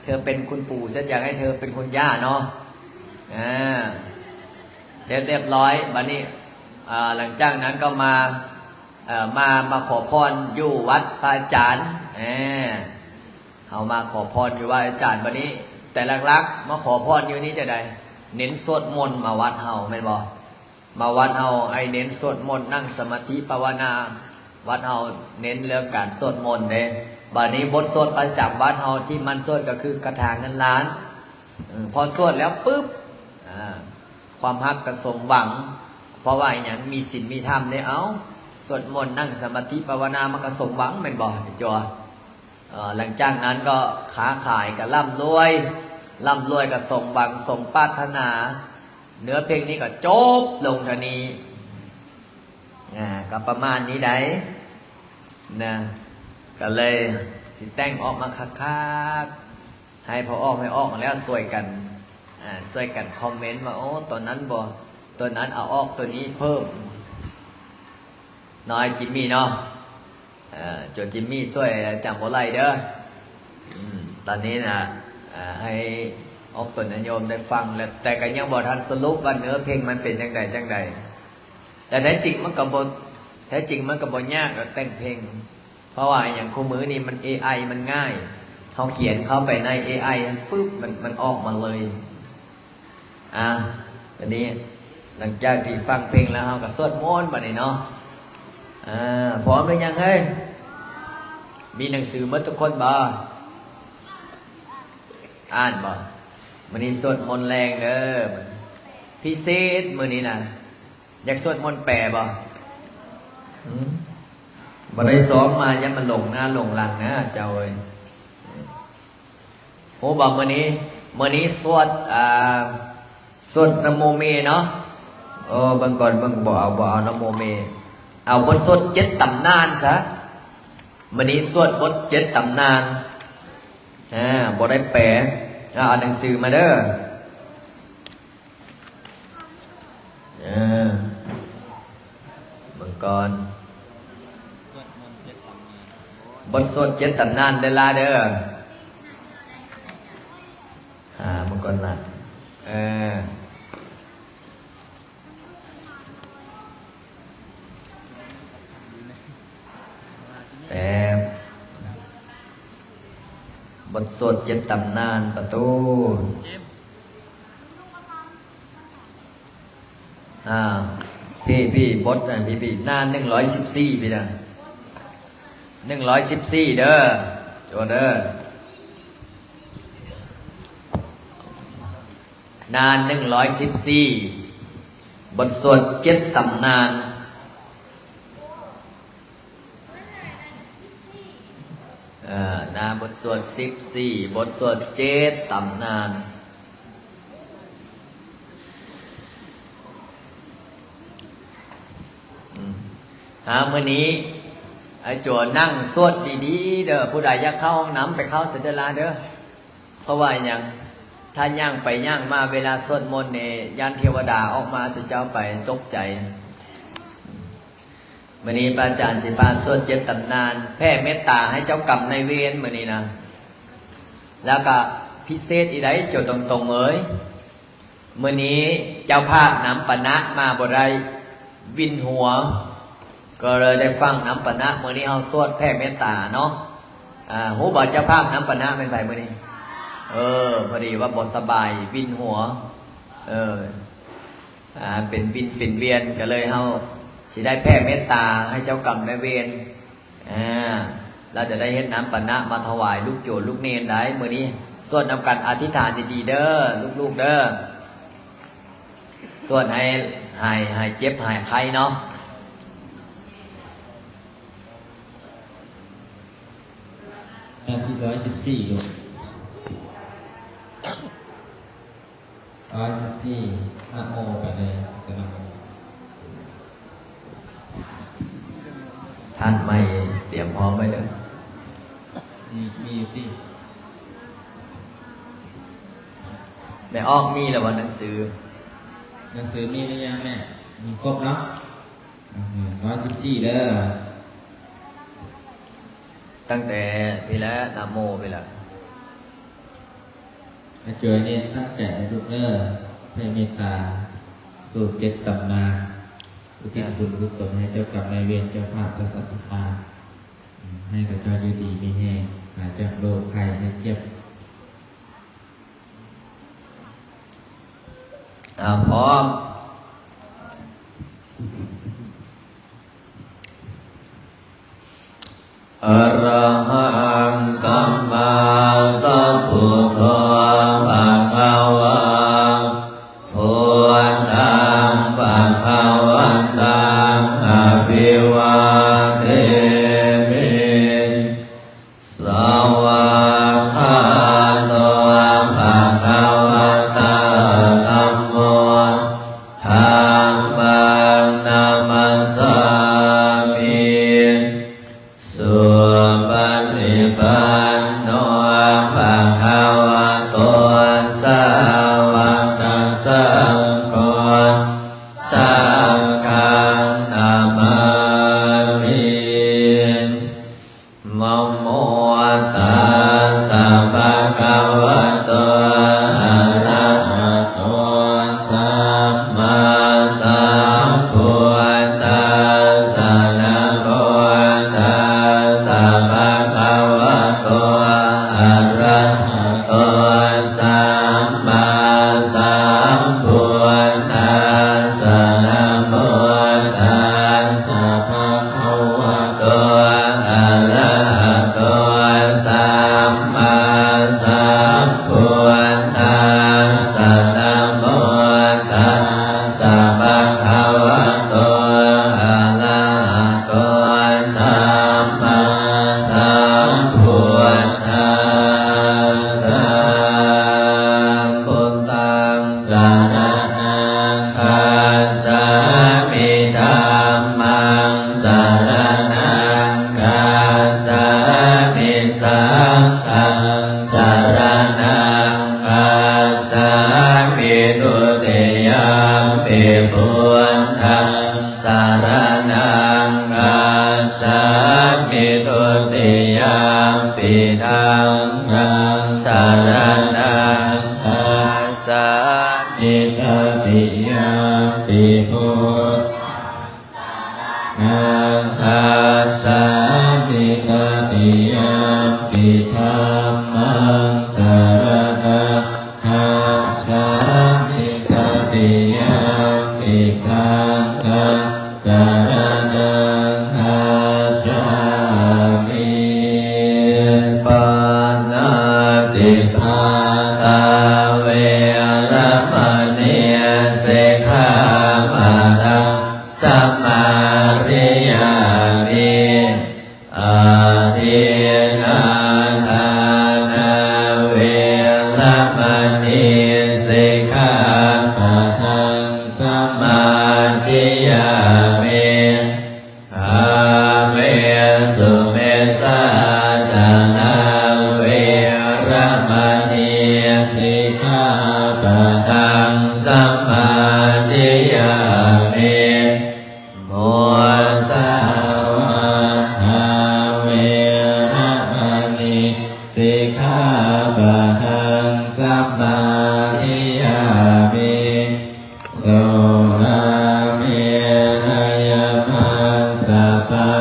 เธอเป็นคุณปู่ฉันอยากให้เธอเป็นคุณย่าเนาะเสร็จเรียบร้อยบัดนี้หลังจากนั้นก็มาขอพรอยู่วัดพระอาจารย์เอามาขอพรอยู่วัดอาจารย์บัดนี้แต่หลักๆมาขอพรอยู่นี้จะได้เน้นสวดมนต์มาวัดเฮาแม่นบ่มาวัดเฮาเน้นสวดมนต์นั่งสมาธิภาวนาวัดเฮาเน้นเรื่องการสวดมนต์เด้บัดนี้บทสวดประจำวัดเฮาที่มันสวดก็คือกระถางเงินล้านพอสวดแล้วปุ๊บความฮักก็สมหวังเพราะว่าอย่างมีศีลมีธรรมเนี่ยสวดมนต์นั่งสมาธิภาวนามันก็สมหวังแม่นบ่จอหลังจากนั้นก็ค้าขายก็ร่ำรวยก็สมหวังสมปรารถนาเนื้อเพลงนี้ก็จบลงทันทีก็ประมาณนี้ได้นะก็เลยสิแต่งออกมาคักๆให้พอออกแล้วช่วยกันคอมเมนต์ว่าตอนนั้นตัวนั้นเอาออกตัวนี้เพิ่มน้อยจิมมี่เนาะโจจิมมี่ช่วยจำบ่ไรเด้อตอนนี้นะให้ออกตัวนิยมได้ฟังแล้วแต่ก็ยังบ่ทันสรุปว่าเนื้อเพลงมันเป็นจังใดแต่แท้จริงมันก็บ่ยากแต่งเพลงเพราะว่าอย่างคู่มือนี่มัน AI มันง่ายเขาเขียนเข้าไปใน AI ปุ๊บมันออกมาเลยตอนนี้หลังจากที่ฟังเพลงแล้วเขาก็สวดมนต์บัดนี้เนาะพร้อมหรือยังเฮ้ยมีหนังสือหมดทุกคนบ่อ่านบ่มื้อนี้สวดมนต์แรงเด้อพิเศษมื้อนี้นะอยากสวดมนต์แปลบ่บ่ได้ซ้อมมายังมันหลงหน้าหลงหลังนะเจ้าเอ้ยโหบอกมื้อนี้สวดนะโมเมเนาะบางก่อนบางบ่เอานะโมเมเอาบทสวด7 ตำนานซะมื้อนี้สวดบท7 ตำนานบ่ได้แปลเอาหนังสือมาเด้อบางก่อน บทสวด7ตำนานเด้อล่ะเด้อมันก่อนล่ะแต่บทสวด7ตำนานประตูพี่บทนะพี่หน้า114พี่นะ114เด้อโจเด้อหน้า114บทสวด7ตำนานหน้าบทสวด14บทสวด7ตำนานมื้อนี้ไอ้โจนั่งสวดดีๆเด้อผู้ใดอยากเข้าห้องน้ำไปเข้าเสด็จลาเด้อเพราะว่าอย่างถ้าย่างไปย่างมาเวลาสวดมนต์เนี่ยยันเทวดาออกมาสุเจ้าไปตกใจมื้อนี้พระอาจารย์สิพาสวด7ตำนานแผ่เมตตาให้เจ้ากรรมนายเวรมื้อนี้นะแล้วก็พิเศษอีใดโจตรงๆเอ้ยมื้อนี้เจ้าภาพน้ำปะนะมาบ่ได้วินหัวก็เลยได้ฟังน้ำปะนะมื้อนี้เฮาสวดแผ่เมตตาเนาะฮู้บ่เจ้าภาพน้ำปะนะเป็นไผมื้อนี้พอดีว่าบ่สบายวินหัวเป็นวินเป็นเวียนก็เลยเฮาสิได้แผ่เมตตาให้เจ้ากรรมนายเวรเราจะได้เฮ็ดน้ำปะนะมาถวายลูกโจลูกเนรได้มื้อนี้สวดนำกันอธิษฐานดีๆเด้อลูกๆเด้อสวดให้หายเจ็บหายไข้เนาะหน้าที่114ลูก114นะโมกันเลยกันนะท่านไม่เตรียมพร้อมไว้เลยมีอยู่ที่แม่อ้อมมีแล้วว่าหนังสือมีหรือยังแม่มีครบเนาะ114เด้อตั้งแต่พี่แล้วนะโมไปแล้วเจอเนี่ยตั้งใจลูกเด้อให้เมตตาสู่7ตำนานอุทิศบุญกุศลให้เจ้ากรรมนายเวรเจ้าภาพเจ้าสัตว์ตาให้กับเจ้าอยู่ดีมีแห้งหายจากโรคภัยให้เจ็บพร้อมอรหังสัมมาสัมพุทโธภะคะวะพุทธังภะคะวันตังอภิวาเทมิสวากขาโตภะคะวะตาธัมโมธัมมังนามัสสามิสุปฏิปันโนภะคะวะโตสาวกสังโฆสังฆังนามามินะโมตัสสะภะคะวะโตอะระหะโตสัมมาสัมพุทธัสสะนะโมตัสสะภะคะวะโตอะระหะโตสัมมาสัมพุทธัสสะนะโมตัสสะภะคะวะโตอะระหะโตสัมมาสัมพุทธัสสะนะโมตัสสะภะคะวะโตอะระหะโตสัมมาสัมพุทธัสสะพุทธังสรณังคัจฉามิธัมมังสรณังคัจฉามิสังฆังสรณังคัจฉามิทุติยมปิพุทธังสรณังคัจฉามิทุติย มปิธัมมังสรณังคัจฉามิ อิตติยามปิพุทธังคัจฉามิตติยามปิธัมมังสรณังคัจฉามิตติยามปิสังฆังสรณังคัจฉามิ ปานาติปาตาเวรมณีสิกขาปะทังสัมมาริยามิอาทินาทานาเวรมณีสิกขาปะทังสัมมาทิยามิอาเมสุเมสาจานาเวรมณีสิกขาปะทังสัมมาทิยามิโมสาวาทาเวรมณีสิกขาปะทังสัมมาทิยามิโสราเมรยมังสัพพะ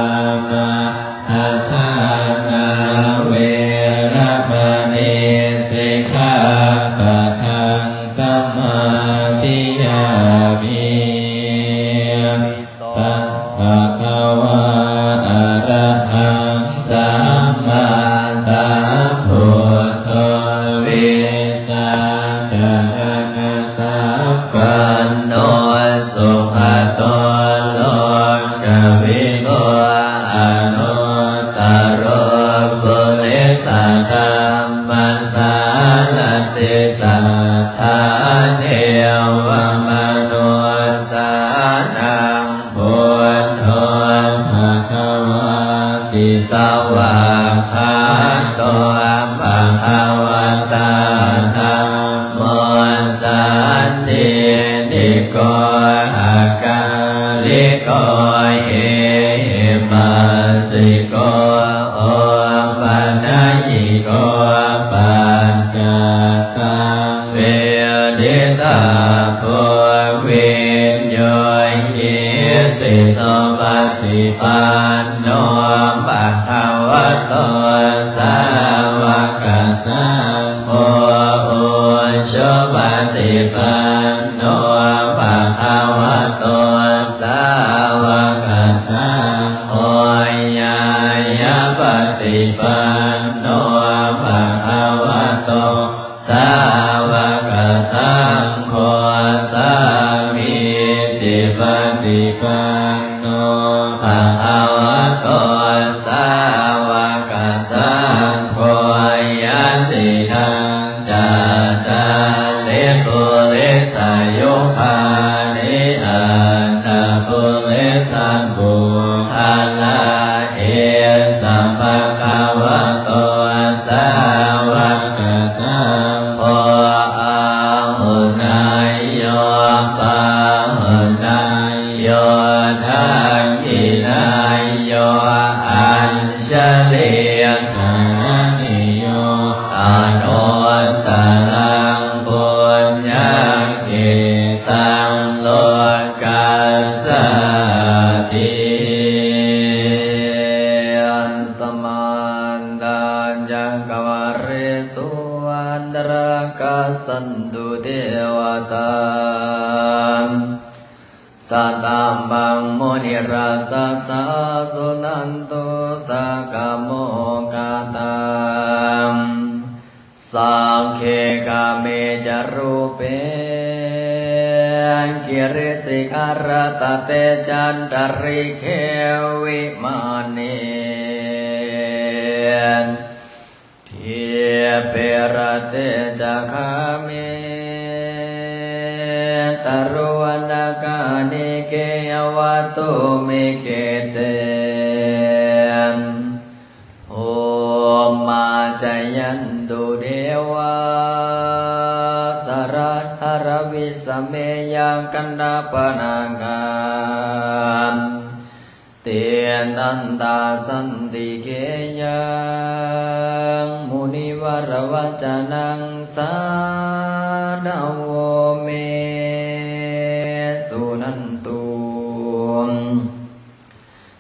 มาหัฏฐานาเวรมณีสิกขาปะทังสัมมาทิยามิสัพพะคะวะอะระหังสัมมาสัมพุทโธวิสัชนะสัพพันโนสุขโตโลกวิโตอนุตตรปุริสธรรมสารติสัทธาเทวมนุสานังพุทโธภะคะวะติสวากขาโตภะคะวะตาธัมโมสันตินิโกอาการิโกเอปัสสิโกโอปัญญิโกปัญจตังเวดิตาภวิญโยหิติโสปฏิปันโนภะคะวะโตสาวกสังโฆอุชุปฏิปันโนภะคะวะโตสาวกสังโฆญาญาปฏิปันโนภะคะวะโตสาวกสังโฆสามิติปฏิปันโนภะคะวะโตสาวกสังโฆยันติทังจัตตาลิปุริสายุคานิอันตปุริสัมปุคาลาเอสัมภะคะวะโตสาวกสังโฆอาหุนายโยปาหุนายโยทังกินายโยอัญชลียกานิโยอนุตตรังปุญญกิตังโลกัสสติอันสมันดาจังกวาริสุอันตรกัสสันตุเทวตาสัตตัมบังมุนิราสสะสุนันตุสักขโมกตังสังเคกาเมจารูเปกิริสิกรตเตจันตริเควิมานีเทียเปรเตจักขาเมตรุวนากานิเกยวตุมิเกเตโอมาจยันตุเทวาสรัทธรวิสเมยังกันดาปนางาม เตียนตันตาสันติเกยังมุนิวรวัจนังสาดาวเมสุนันตุ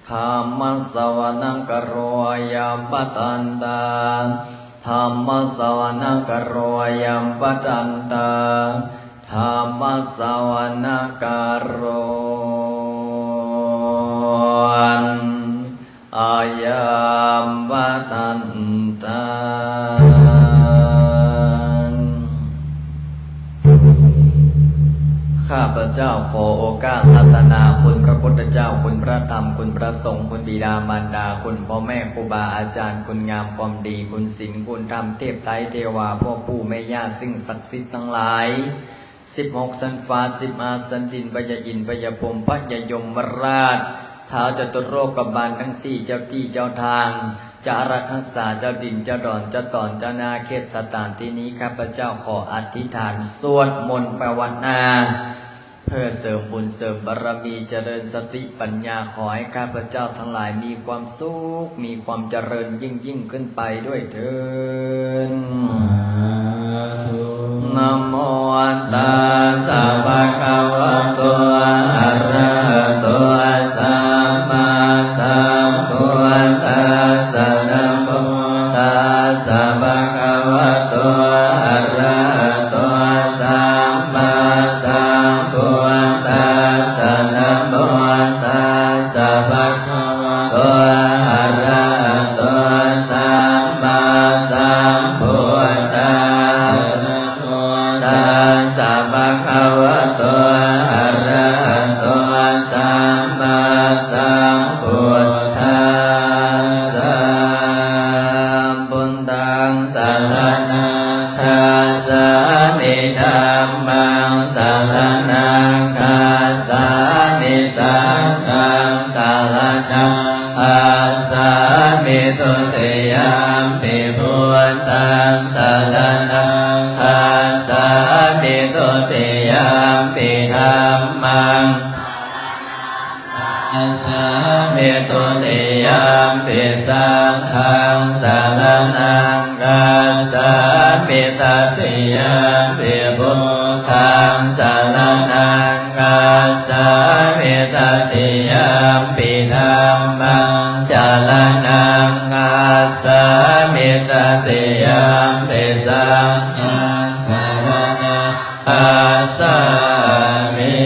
ธรรมสวนังกโรยัมปตันตาธรรมสวนังกโรยัมปตันตาธรรมสวนังกโรอายัมปตันตาข้าพเจ้าขอโอกาสรัตนาคุณพระพุทธเจ้าคุณพระธรรมคุณพระสงฆ์คุณบิดามารดาคุณพ่อแม่ครูบาอาจารย์คุณงามความดีคุณศีลคุณธรรมเทพไตรเทวาพ่อปู่แม่ย่าสิ่งศักดิ์สิทธิ์ทั้งหลาย16สันฟ้า10อาสันดินพยอินทร์พยพรหมพยยมราชท้าวจตุโลกบาลทั้ง4เจ้าที่เจ้าทางเจ้าอารักขาษาเจ้าดินเจ้าดอนเจ้าตอนเจ้านาเขตสถานที่นี้ข้าพเจ้าขออธิษฐานสวดมนต์ภาวนาเพื่อเสริมบุญเสริมบารมีเจริญสติปัญญาขอให้ข้าพเจ้าทั้งหลายมีความสุขมีความเจริญยิ่งขึ้นไปด้วยเถิดนะโมตัสสะภะคะวะโตอะระหะโตสัมมาสัมพุทธัสสะนะโมตัสสะภะคะวะโตอะระหะโตสัมมาสัมพุทธัสสะนะโมตัสสะภะคะวะโตอะระหะโตสัมมาสัมพุทธัสสะตัสสะภะคะวะโตอะระหะโตสัมมาสัมพุทธัสสะพุทธังสรณังคัจฉามิธัมมังสรณังคัจฉามิสังฆังสรณังคัจฉามิทุติยมปิพุทธังสรณังคัจฉามิทุติยมปิธัมมังคัจฉามิทุติยมปิสังฆังสรณังคัจฉามิตติยมปิพุทธังสรณังคัจฉามิตติยมปิธัมมังสรณังคัจฉามิตติยมปิสังฆังสรณังคัจฉามิ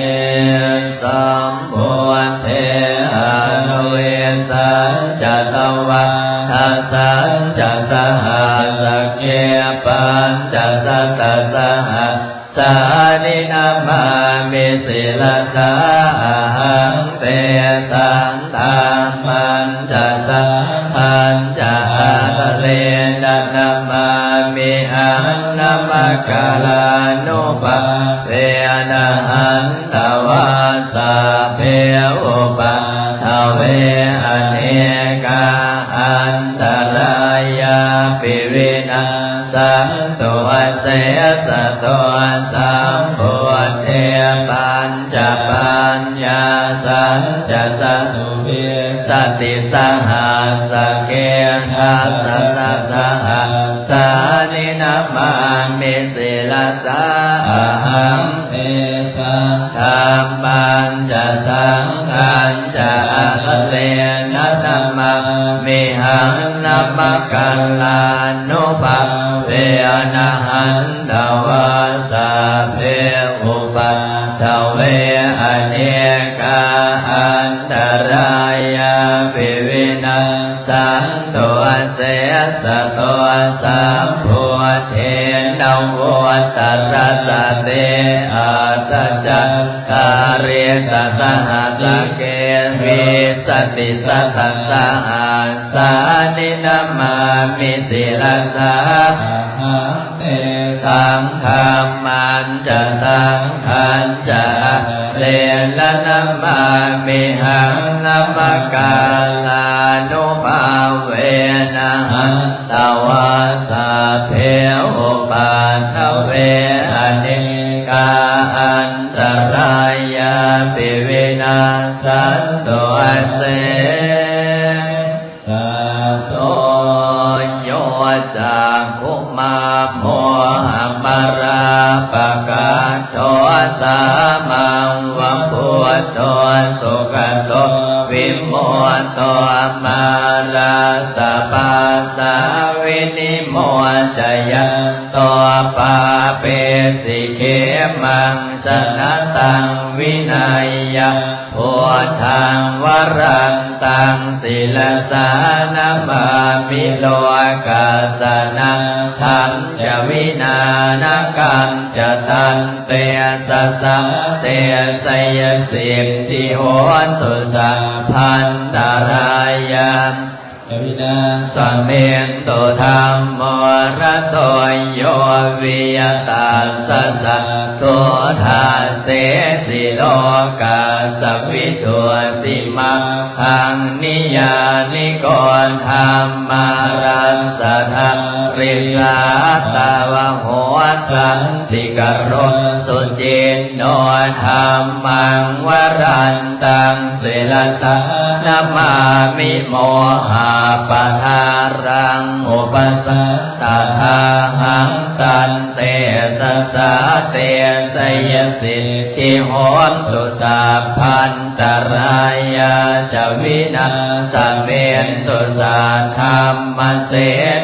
สัมพุทเทอนุเวสัญจตวัฏทัสสัญจสหัสเกปัญจสัตตสหัสสานินามามิสิลสาหังเตสันตามันจะสัหันจะอาตะเลนะนามามิหันนามกาลานุปะเวนะหันตวาสาเพอุปะทเวอเนกาอันตรายาปิวินาสันตุเสสะโตสัมพุทเทปัญจปัญญาสัญจสัตตุเวสติสหัสเกทัสสะสหัสสานินามามิสิลสาหังเอสังธรรมัญจะสังฆัญจะอัตเลนะนัมมะมิหังนัมมะกัลลานุปะเวนะหันตวาสาเพอุปะทเวอเนกาอันตรายาปิวินาสันตุเสสะโตสัมพุทเทนวัตรสเตอัตจัตตาริสสหัสเกวิสติสัตตสหัสสานินามามิสิลสาสังฆามันจะสังขันจะเลนะนามามิหังนัมกาลานุภาเวนะหันตวาสาเพอุปาทเวอเนกาอันตรายาปิวิ นาสันโตเสสาโตโยจักขุมาโมหะมราปะกาโตสามังวังพุทโตสุขโตวิโมโตมาราสะปาสาวินิโมจยะโตปาเปสิเขมังชนะตังวินัยยะพุทธังวรันตังศิลสานามามิโลกัสสนะทันจะวินานากันจะตันเตสะสัมเตสยสิมติโหนตุสัพพันตรายามวินาสัมเมนโตธรรมโมรสยโยวิยตาสสะโตทาเสสิโลกาสวิทุติมัคคังนิยานิโกนธรรมารัสสะทะริสาตาวะโหสันติกโรสุจินโนธรรมังวรันตังศิลสะนามามิโมหะปะทารังอุปสัตตาหังตันเตสะสะเตสยสิทธิโหนตุสัพพันตรายาจวินาสเมนตุสัทธรรมเส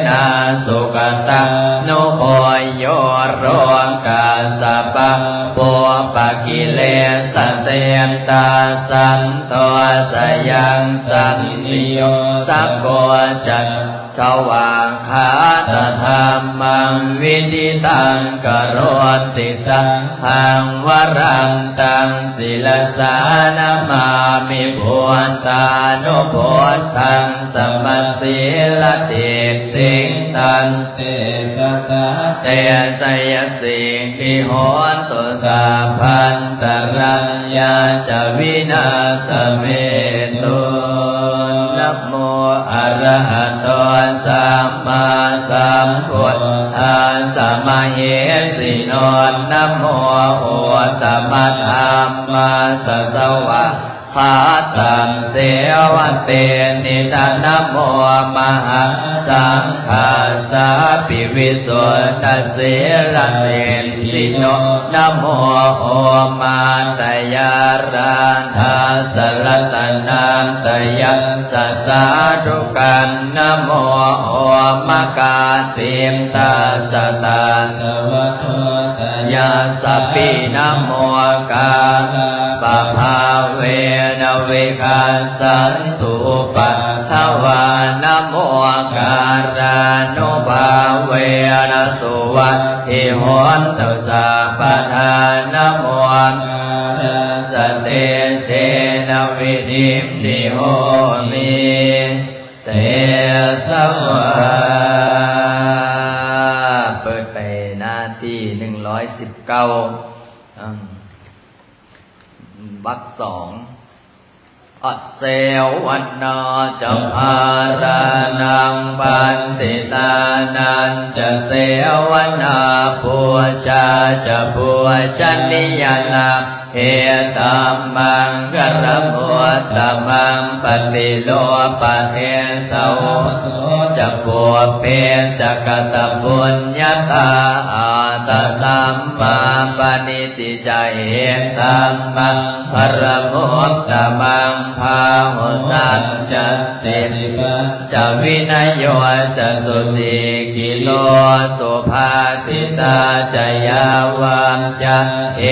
นาสุกตะนุโคโยโรกาสปะปัวปะกิเลสเตนตาสันตัวสยังสันติโยสักโกจัตชวางคาตธรรมังวิดิตังกโรติสัพพังวรังตังศิลสานามามิพุทธานุพุทธังสัมมาศิลติติงตันเตสะสะเตสยสิกิโหนตุสัพพันตรัญญาจวินาสเมตุนะโมอะระหะโตสัมมาสัมพุทธัสสะมะเหสิโนนะโมโอตมะธัมมาสสวะคาตังเสวะเตนิทานะโมมหาสังฆาสาปิวิสุทธัสเสลเตติโนนะโมโอมาตยารันทาสรัตนันตยะสัสสาธุกันนะโมโอมกาติมตาสตาสวะโตตยาสปินะโมกาปะภาเวนวิคาสันตุปะทวานะโมการานุภาเวนะสุวัตถิโหนตุสัพพทานะโมสเตเสนวินิมนิโหมิเตสวะเปิดไปหน้าที่119วรรคสองอเสวันนาจะภารานังปันติตานันจะเสวนาปัวชาจะปัวชันนิยานาเหตัมมังกรมุตตมังปฏิโลปะเทสาวจะปัวเปจะกตปุญญาตาอาตสัมมาปณิติจเหตัมมังกรมุตตมังภาหุสัจจะสิทจะวินัยโยจะสุสีกิโลสุภาทิตาจะยาวัมจะเอ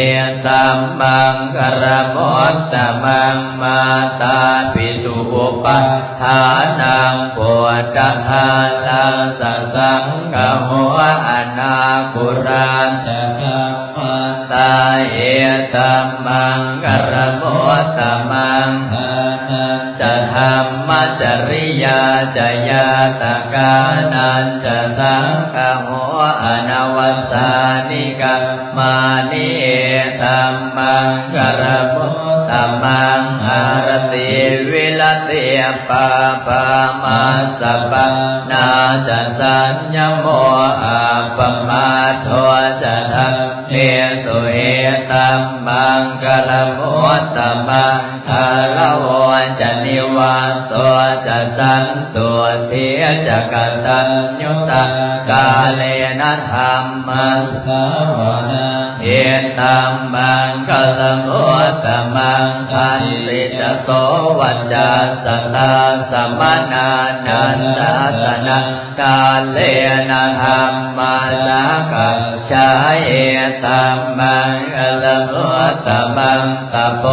ตัมมังกรมุตตมังมาตาปิตุอุปทานังปุตตะทาลังสสังฆโหอนาคุรันจะกัมปันตาเอตัมมังกรมุตตมังจะธรรมจริยาจะยาตกานันจะสังฆโหอนวัสสานิกามานิเอตัมมังกรมุตตมังอารติวิลติ ปะปะมาสปะนาจะสัญญโมอาปมาโทจะทัพเมสุเอตัมมังกลมุตตมังคารวจะนิวัตโตจะสันตัวเทียจะกตัญญุตกาเลนะธรรมัง สาวนา เอตัมมังกลมุตตมังคันติจะโสวัจจะสตาสมนานันตสนะกาเลนะธรรมาสากัจฉาเอตัมมังกลมุตตมังตโป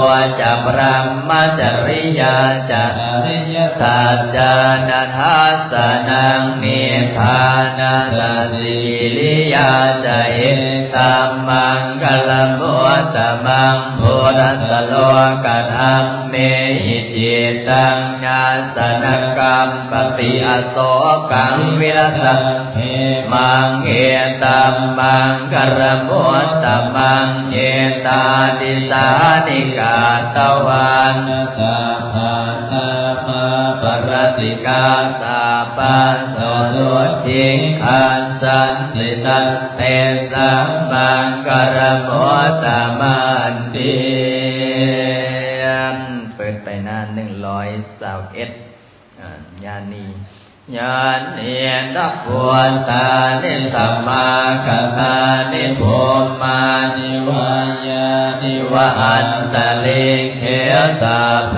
จะพระมจริยาจะ อริยสั สั จ จจานัทาสนังนิพพานาสัสสิลิยาจะเอตัมมังกลมุตตมังพุทธสโลกธรรมเมหิจิตังญาสนกรรมปฏิอโศกังวิรสัต เท มังเอตัมมังกรมุตตมังเอตาติสานิกาตวัน สาภาตามา ปรสิกาสาปัสโตสุทิขัสสันติตันเตสัมมังกรมุตตมันติเปิดไปหน้า121ญาณีญาณีนับปวดตานิสัมมากตานิภูมานิ นิวายานิ วะอันตะลิงเขสะเพ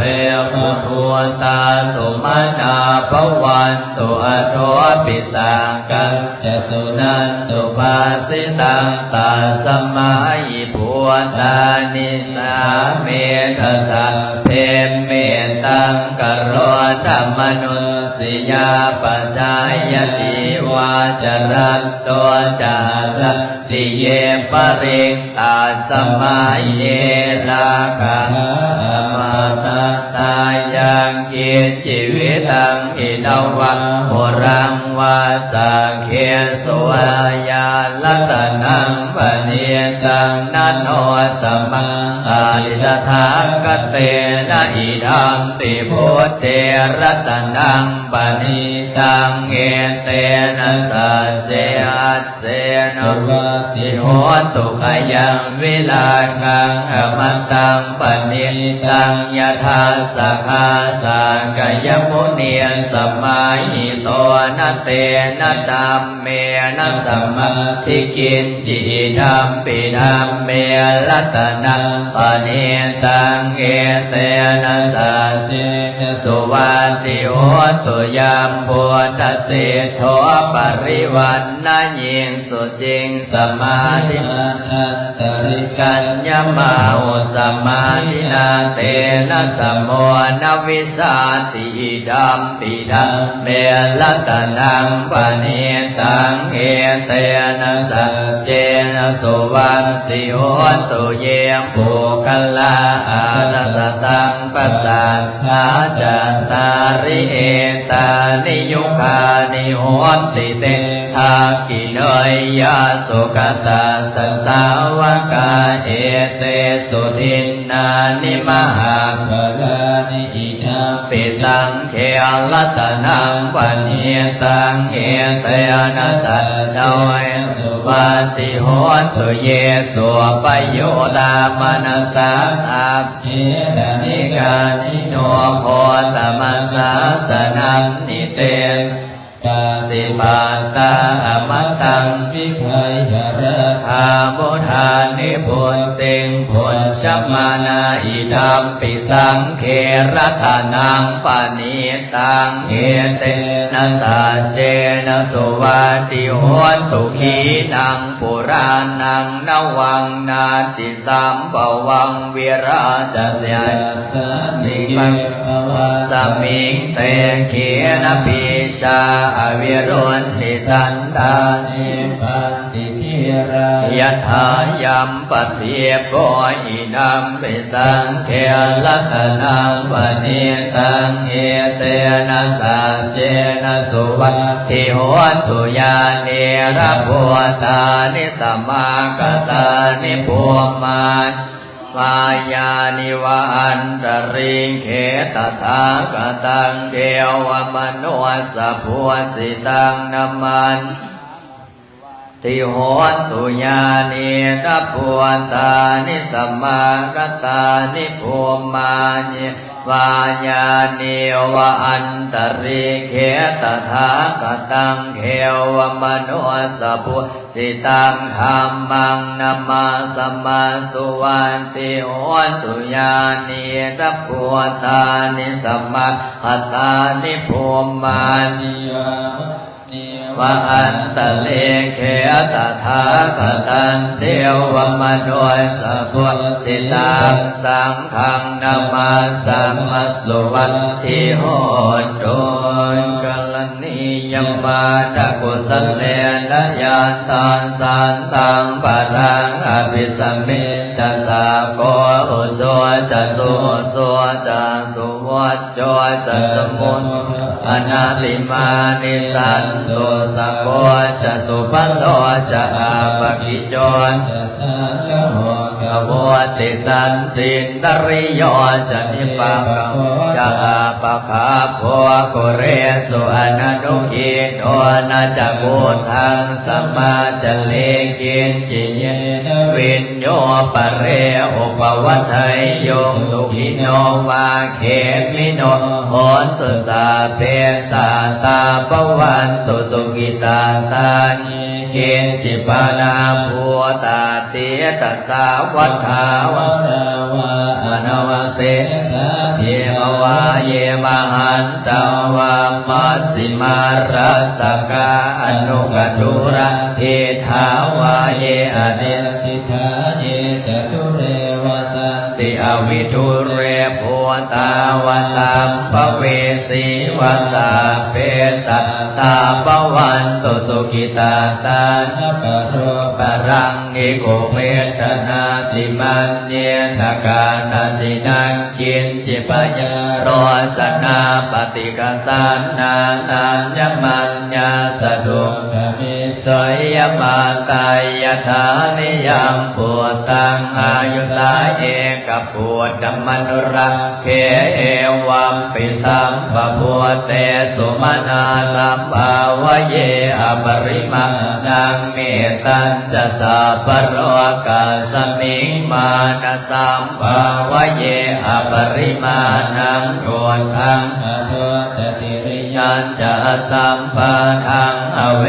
พุทุตาสุมานาภวันตุอโรปิสังกัจ จะสุ นันตุภาสิตังตัสสมายิภูตานิสาเมทสสะเพเมตังกโรธัมมนุสยาปัสสายติวาจรัตโตจารติเยปริงตัสสมาเยราคะมาตาตายังกินจิวิตังอินวะโหรังวาสังเขสวายาลัตนังปเนตังนันโนสมังอาทิตถากเตนะอิดัมปิพุทเตรัตนังปเนตังเอเตนะสัจเจอัสเสนะติโหตุขยังวิลากังอมตังปเนตังยถาสคาสังกยมุนีสมัยโตนะเตนะตัมเมนะสัมมาทิกินจิดัมปิดัมเมรัตนะปเนตังเอเตนะสัจเจสุวัติโหตุยัมพุทธเสโทปริวันนะยิงสุจิงสมาธิ อันตริก กัญญมาอุสมาธินาเตนะสมโมนะวิสาติอิดัมปิดัมเมลัตนังปเนตังเอเตนะสัจเจนะสุวันติโหตุเยปุคัลลาอานัสตังปัสสะอาจัตตาริเอตานิยุคานิโหติเตทากิเนยยาสุกตาสัสสาวกาเอเตสุทินนานิมหา ภลานิอิทัม ปิสังเขลัตนังวันเนตังเอเตนะสัจเจยสุปฏิโหตุเยสุปโยตามนัสสะอาภ เทระ นิ นิ กานิโนโคตมัสสาสนัมนิเต ปา ติปัตตาอมตัง วิภัยหระ ทามุทานิพุนติงพุนชัมมานาอิดัมปิสังเขรัตนังปานิตังเอเตนะสัจเจนะสุวัติโหตุขีนังปุรานังนวังนาติสัมปวังวิราชเตย สามิเกภวะ สมิงเตเขนะปิชาอวิรุณนิสันดา เน นิ ปันติทิรา ยถายัมปฏิโกอินัมปิสังเขลัตนังปเนตังเอเตนะสัจเจนะสุวัติโหตุยาเนระโพตานิสมากตานิภูมาน วายานิวาอันตริงเขตถาคตังเทวมโนสัพพวสิตังนามันติโหนตุญาณิดัพพวันตานิสัมมากตานิภูมานิวายานิวะอันตริเขตถาคตังเทวมโนสัพพสิตังธัมมังนามาสัมมาสุวันติโหนตุญาณิดัพพวันตานิสัมมากตานิภูมานิวะอันตเลเขตถาคตันเทวมโนสัพพสิตังสังฆังนามาสัมมาสุวัตถิโหตุกัลนิยมาตะกุสเลนะยานตังสันตังปะทังอภิสัมมิทัสสะโกอุโสจะสุโสจะสุวัจโจจะสมุนอนาติมานิสันตุสัพโพจะสุปัลโลจะอาปกิจโจกวติสันตินตริโยจะนิปังจะอาปะคาโพกุเรสุอนันุขิโตนะจะกุทังสัมมาจะเลกินจิเยวินโยปะเรอุปวัฏไทโยงสุขิโนวาเขมิโนโหนตุสาเปสาตาปวันตุสุกิตาตานิเกณจิปานาภูตาเทตสาวัฏฐาวะอนวเสเทมวาเยมหันตวามัสสิมารัสกาอนุกตุระเทธาวาเยอเนติธาเยจตุเรวสันติอวิทุเรโพตาวสัมภเวสีวสาเปสัตตาปวันตุสุกิตาตานปรังนิโกเมตนาติมันเนตกานาตินังกินจิปยโรสนาปฏิกสันนานัญญมัญญาสดุสยมาตายธานิยังปวดตังอายุสาเอกปวดดัมมนุระเคเอวัมปิสัมปะปวเตสุมนาสัมภาวะเยอปริมานังเมตัญจะสัพพโรกาสมิงมานะสัมภาวะเยอปริมานังโยทังยัญจะสัมปะทังอเว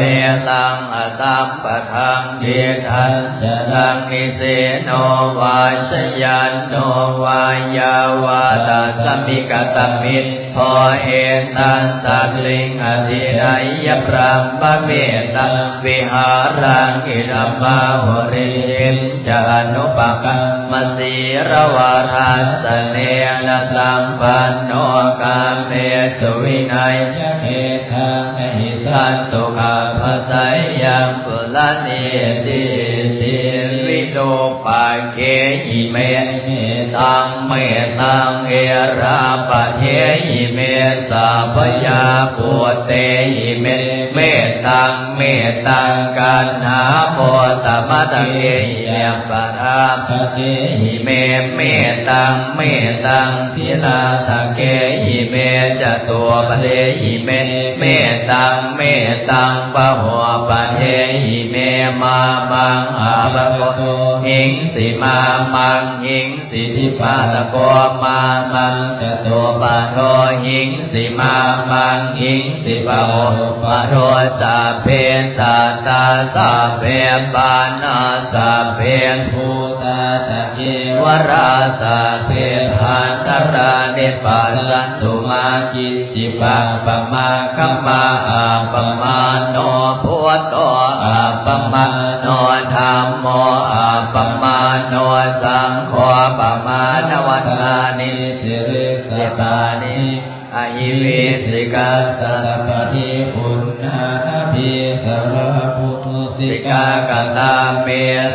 ลังอสัมปะทังเดทันจะทังนิเสโนวาชยันโนวายาวาตาสมิกตมิตพอเอตันสัตลิงอธิไดยพรัมปเมตะวิหารังอิรัมมาหรินจะอนุปกะมสีรวาราสเนนะสัมปันโนกาเมสุวินัยเอทังหิสันตุขัพพสัยยังปุลนิติติวิโลปะเคหิเมตังเมตังเอราปะเทหิเมสัพยาปุเตหิเมเมตังเมตังกันหาโพตมะตังเอหิเมปะทาปะเทหิเมเมตังเมตังทิลาตะเกหิเมจตัวปะเทหิเมเมตังเมตังปะหัวปะเทหิเมมามังอาภะโกหิงสิมามังหิงสิทิปาตะโกมามังจตุปะโทหิงสิมามังหิงสิปะโหปะโทสัพเพสัตตาสัพเพปานาสัพเพภูตาจะเกวราสัพเพพันตรานิปัสสันตุมากิจิปังปะมาคัมมาอาปมาโนพุทโตอาปมาโนธัมโมอาปมาโนสังโฆปมาณวัฏฏานิสิริสปานิอหิวิสิกัสสะปะทิปุณณาภิสารพุทสิกากตาเม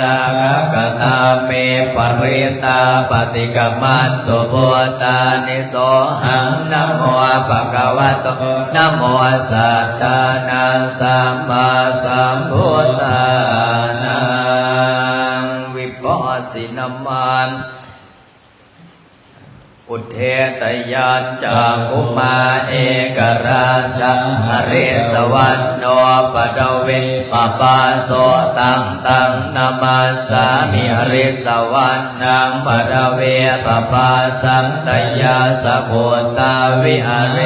ราคะกตาเมปริตาปฏิกมัตตุพุทธานิโสหังนะโมภะคะวะโตนะโมสัทธานังสัมมาสัมพุทธานังวิปัสสินามัน อุเทตยัญจากุมาเอกราชหริสวันโนปดเวปปาโสตังนามาสามิหริสวันนังปดเวปปาสัมตยาสะโพตาวิหเร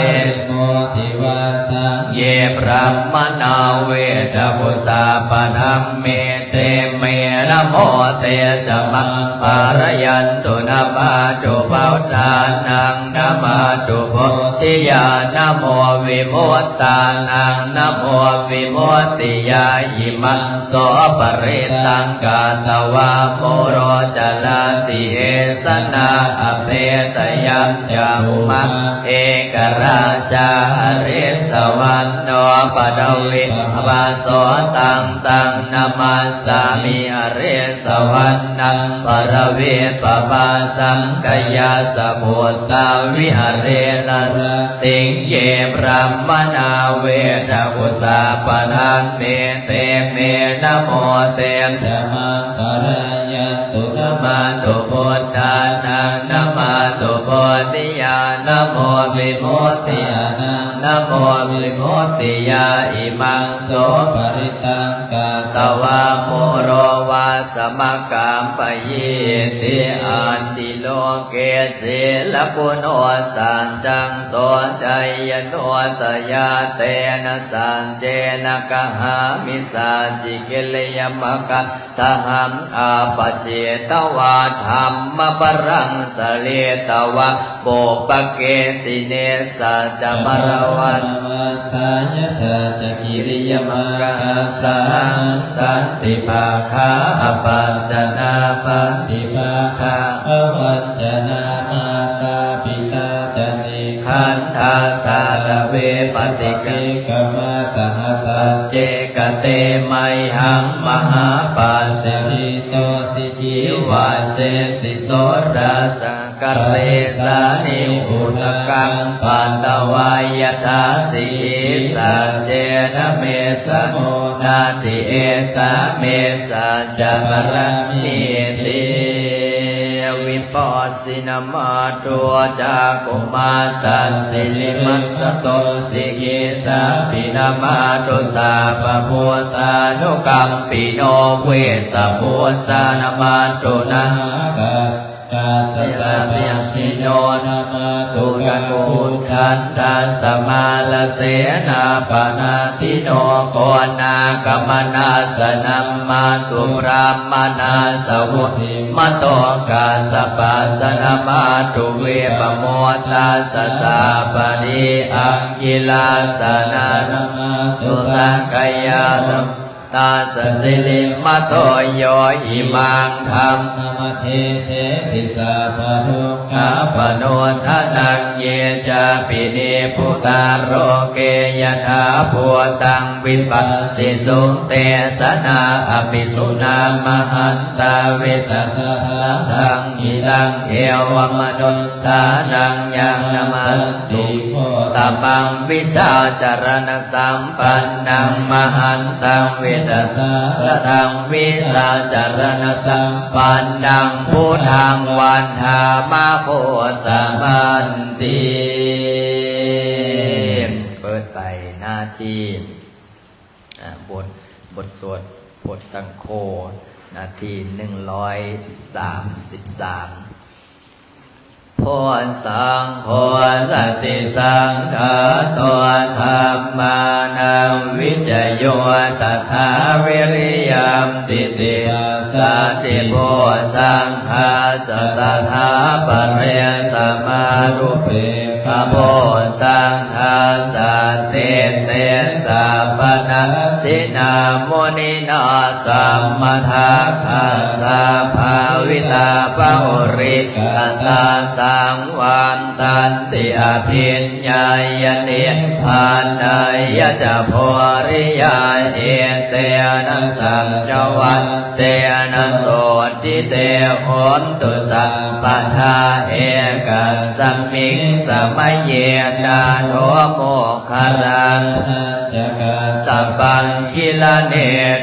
โมทิวาสัง เยพระมนาเวทกุสาปนัมเมเตเมนะโมเตจะมังปารยันตุนามาตุเปาทานังนามาตุโพธิญาณโมวิโมตตานังนะโมวิโมตติยาหิมังโสปริตังกาตวะโมโรจลาติเอสนาอเพตยัมจามุมังเอกราชาริสวันโนปดเวปาโสตังนามาสามิอริสวันนังปรเวปปาสังกยาสะโพตาวิหเรนันติงเยพระมนาเวทกุสาปนันเมเตเมนะโมเต ธรรมังปรยันตุ นะมาตุพุทธานังนะมาตุโพธิญาณนะโมวิโมตติญาณนะโมวิโมตติยาอิมังโส ปริตังกา ตวะโมโรวาสมกัมปะเยติอันติโลเกสิลกุโนสันจังโสชัยยโนตยาเตนะสันเจนะกะหามิสัจจิกิลยมะกะสหัมอาปะเสตวะธัมมปรังสเลตวะโบปะเกสิเนสัจจมรวัน วัสสายสัจกิ กิ ริ ริ ย ย ม มัง ก กะ ะ สหังสันติภาคาปัจจนาปัน ติภาคาอวัจจนามาตาปิตาจเน ขันธาสาดเวปฏิก เอกมาสหัสสะ เจกเตไมหังมหาปัสส หิโตสิกิ หิวาเสสิโสราสกเรสานิอุตกังปัตตวายทาสิกิสัจเจนะเมสันนาทิเอสาเมสัจจมรณิติวิปัสสินมาตัวจากุมาตัสสิลิมัตตโตสิกิสาปินามาตุสาปะพุตานุกัมปิโนเวสะพุสานามาตุนะ กาสปะเปียชิโนนามาตุ ตุกะกุขันทัสสมาลเสนาปนาติโนโกนากมนาสนัมมาตุพรามนาสวุมโตกาสปัสสนามาตุเวปโมตัสสะสาปดิอังกิลาสนานามาตุสังกายาตตาสสิลิมโตโยหิมังธรรม นามาเทเสสิสาปะทุก อาปโนทานังเยจาปิเนพุตาโรเกยถาภูตังวิปัสสิสุเตสนาอภิสุนามหันตาเวสัทธังหิตังเทวมนุษสานังยังนามัสตุตบังวิชาจารณสัมปันนังมหันตังเวทัสละทังวิชาจารณสัมปันนังพุทธังวันธามาโคตมันติเปิดไปหน้าที่บทสวดบทสังโฆนาที133พรสังโฆสติสังฆาตัวธรรมานังวิจโยตถาวิริยมติติสัตติโพสังฆาสตถาปเรสมารุเปขโพสังฆาสัตเตเตสัพพนะสินามุนินาสัมมาทัคขาตาภาวิตาภาหุริกตาสังวันตันติอภิญญายเนภานายจะโพริยาเอเตนะสัมจวันเสนะโสติเตโหนตุสัพพทาเอกสมิงสมัยเยนาโนโมคารัง จกา สัพพังกิลาเน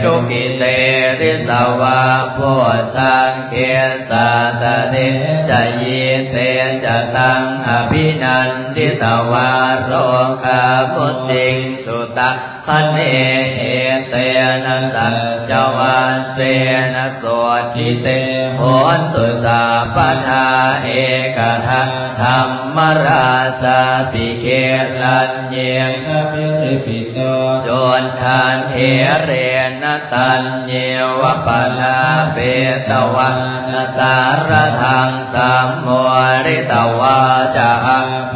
ทุกิเตริสาวาโพสังเคสาตเนชยิเตจตังอภินันทิตวาโรคามุติงสุตะคะเนเอเตนะสัจจวาเสนะโสติเตโหนตุสาปทาเอกทัตธรรมราสาปิเคลันเยง กาปิริปิโต จนทานเหเรนตันเยวปนาเปตวันสารทังสัมโมริตวาจา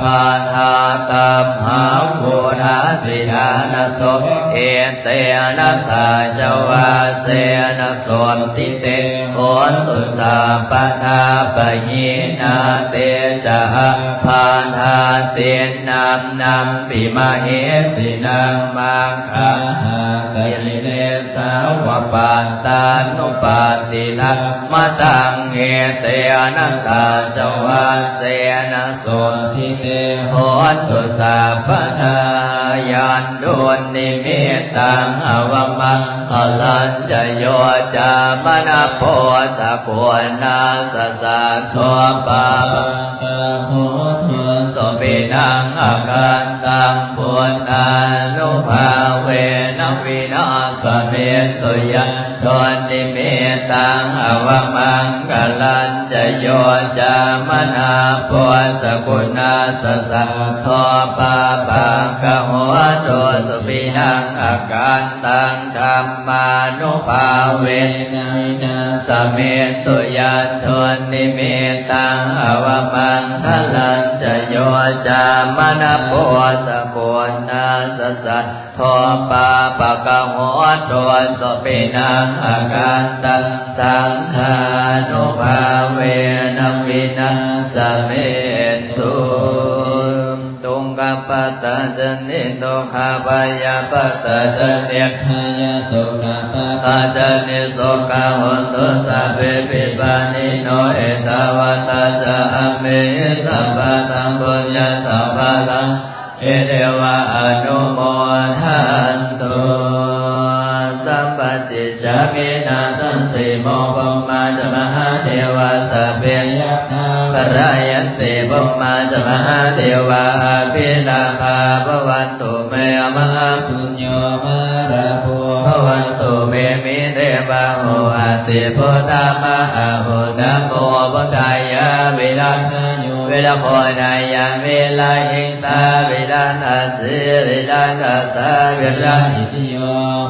พาทาตัมหาภูทาสิทานโสเอเตนะสัจวาเสนะสนติเตโหนตุสาปทาปหินาเตจาพาทาเตนัมนัมปิมาเหสินังมังคา หาต อิ ลิ เล เล สาวปานตานุปาติทัมตังเอเตนะสัจวาเสนะโส ทิเต โหนตุสัพพทายันโดนนิมิตตังอวมังอลัญจโยจามนะโพสะโกนาสสะโทปา ปังกาโหทวน โสปินังอาการตังปุณานุภาเวนะวินาสเมตุยะทนนิเมตังอวมังกลัญจโยจามนาโพสกุณาสสะโทปาปังกะโหตุสุปินังอาการตังธรรมานุภาเว นาวินา สเมตุยันทนนิเมตังอวมังคลัญจโยจามนะโพสกุณาสสะโทปาปะกะโหตุสุปินังอาการตังสังฆานุภาเวนะวินาสเมตุตุงกัปปะตะจันนิโตคาปายาปะตะจันเน พายาโสกาปะ ตาจนิโสกาหุนตุสัพเพปิปานิโนเอตาวตาจาเมสัพพะตังปุญญาสัพพะตังเอเดวะอนุโมทันตุสัพพะจิชามินาสันติโมปมาจมหาเทวาสัพเพ ยะธา ปรายนติปมาจมหาเทวาภิลาภาภวันตุเมมหา ปุญโยมาราโภ ภวันตุเมมิเตบาโหอาติพุทธามะอาหุนะโมพุทธายะวิรัต นาโย เวลาโคดายังเวลาหิงสาวิรันอาสิวิรันอาสาวิรัน อิติโย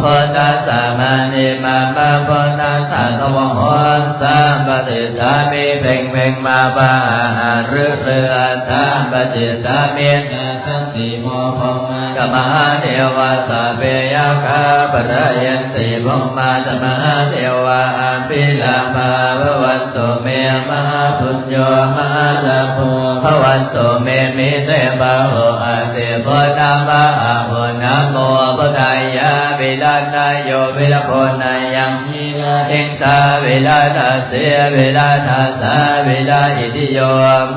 พุทธัสสะมานิมามาพุทธัสสะสวะโหนสัมปติสามิเพ่งเพ่งมาปะอารึเรือสัมปติสามิ นาสันติโมภมะ กมหาเทวาสเปยคาปรายนติภมมาจมหาเทวาภิลาภาภวันตุเมมหาปุญโยมหาลาภภวันตุเมมิเตบาโหอาติพุทธามะอาหุนะโมพุทธายะวิรันายโยวิรโคนายัง วิรา อิงสาวิลาทัสเสวิลาทัสสะวิลาอิติโย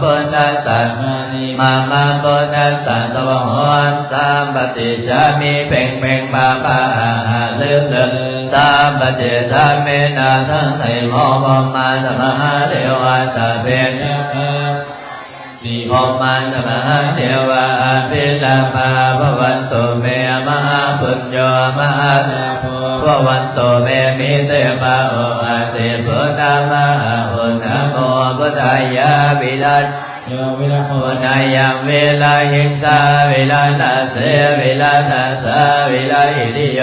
ปุณธัสสะ มานิ มามาปุณธัสสะสวะโหนสัมปติชามิเพ่งเพ่งมาปะอาลึกลึกสัมปติสามินาทังไสโมปมาสมหาเทวาสเป ยะธาติ ภมมาสมหาเทวาภิลาภาภวันตุเมมหาปุญโยมหา ลาโภ ภวันตุเมมิเตปะโออาติพุทธามะหุนะโมพุทธายะวิรัต โยวิราโภ โอนายังเวลาหิงสาเวลานาเสเวลานาสาเวลาอิริโย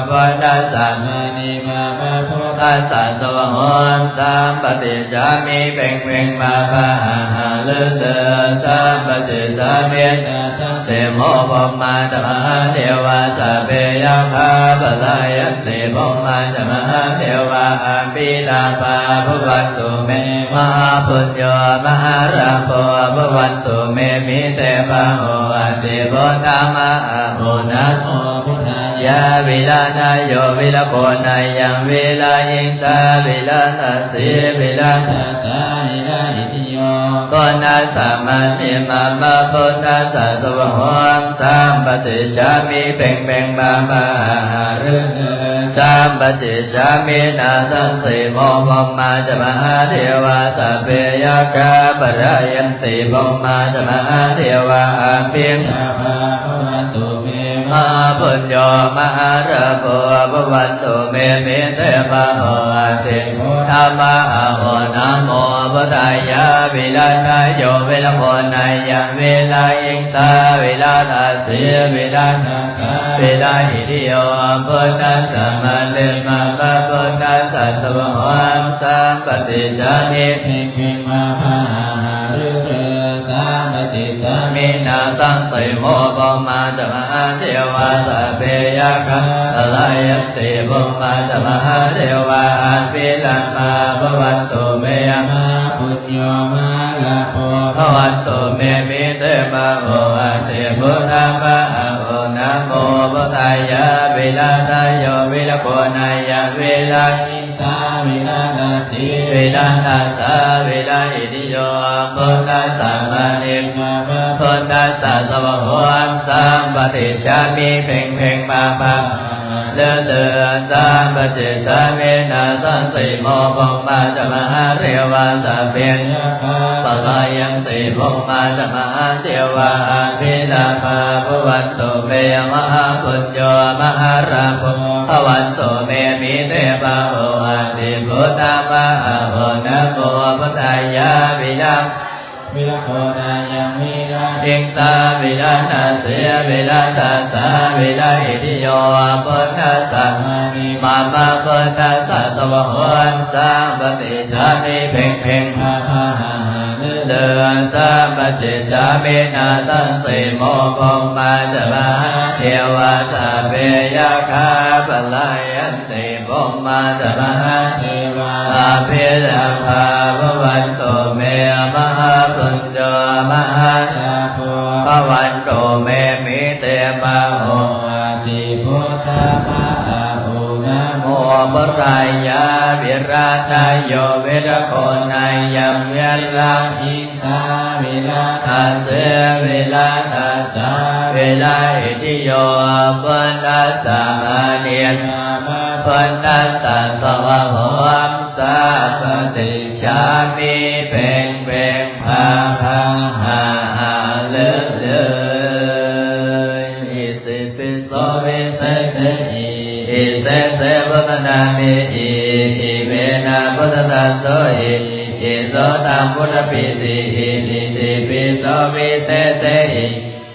พุทธัสสะ มานิมามาโพ ทัสสะสวะโหนสัมปติชามิเพ่งเพ่งมาปะหาลึกลึกสัมปติสามิ นาสัน เสโมปมาจมหาเทวาสเปยคาปลายันติปมาจมหาเทวาภิลาภาภวันตุเมมหาปุญโยมหาราโภภวันตุเมมิเตปะโหอติพุทธามะโหนะ โมพุทธายะ ยาวิลานาโยวิลาโคนายังวิลาหิงสาวิลานาสีวิลานาสาวิลาอิติโยปุณณสัมมานิมามาปุณณสัสวะโหมสัมปติชามิเพ่งเพ่งมามารึสัมปติชามินาสังสีโมภมมาจะมหาเทวาสัพเพยกาปะรายันติภมมาจะมหาเทวาอาภิงมหาปุญโญมหาระโพภวันตุเมมิเตปะโหติธรรมะโหนะโมพุทธายะวิลานาโยวิลาโคนายังวิลาอิงสาวิลานาสีวิลานาวิลาหิริโยปุณณสัมมานิมามาปุณณสัสวะโหมสัมปติชามิเพ่งเพ่งมามารึสัมปติสามินาสังสีโมภมมาจะมหาเทวาสัพเพยกะปะรายันติภมมาจะมหาเทวาอาภิลัมมาภวันตุเมยมาปุญโญมาลาโภภวันตุเมมิเตปะโหติพุทธมะโหนะโมพุทธายะวิลานาโยวิลาโคนายังวิลาหิงสาวิลานาสีวิลานาสาวิลาอิติโยพุทธสัมมานิมาพุทธสัสวะโหมสัมปติชามิเพ่งเพ่งมามาเลอเลอสัมปติสามินาสังสีโมภมมาจะมหาเทวาสัพเพปะลายันติภมมาจะมหาเทวาอาภิลาภาภวันตุเมมหาปุญโญมหาราภภวันตุเมมิเตปะโหติพุทธมะโหนะโมพุทธายะวิลาวิลาโคนายังวิลาอิงสาวิลานาเสวิลาตาสาวิลาอิติโยปุณณสัมมานิมามาปุณณสัสวะโหมสัมปติชามิเพ่งเพ่งมามาเลอสัมปติชามินาสังสีโมภมมาจะมหาเทวาสัพเพยคาปะลายันติภมมาจะมหาเทวาอาภิลาภาภวันตุเมมหาปุญโญมหาลาโภภวันตุเมมิเตปะโหติพุทธมะโหนะโมพุทธายะวิราชโยวิรโกนายังวิราหิงสาวิลานาเสวิลานาสาวิลาอิติโยปุณณสัมมานิปุณณสัสวะโหมสัพปติชามิเพ่งเพ่งพาพาเลอเลออิติปิโสวิเศษอิเสเสพุทธนามิอิเวนะพุทธตัสโสอิโสตัมพุทธปิติอิติปิโสวิเศษ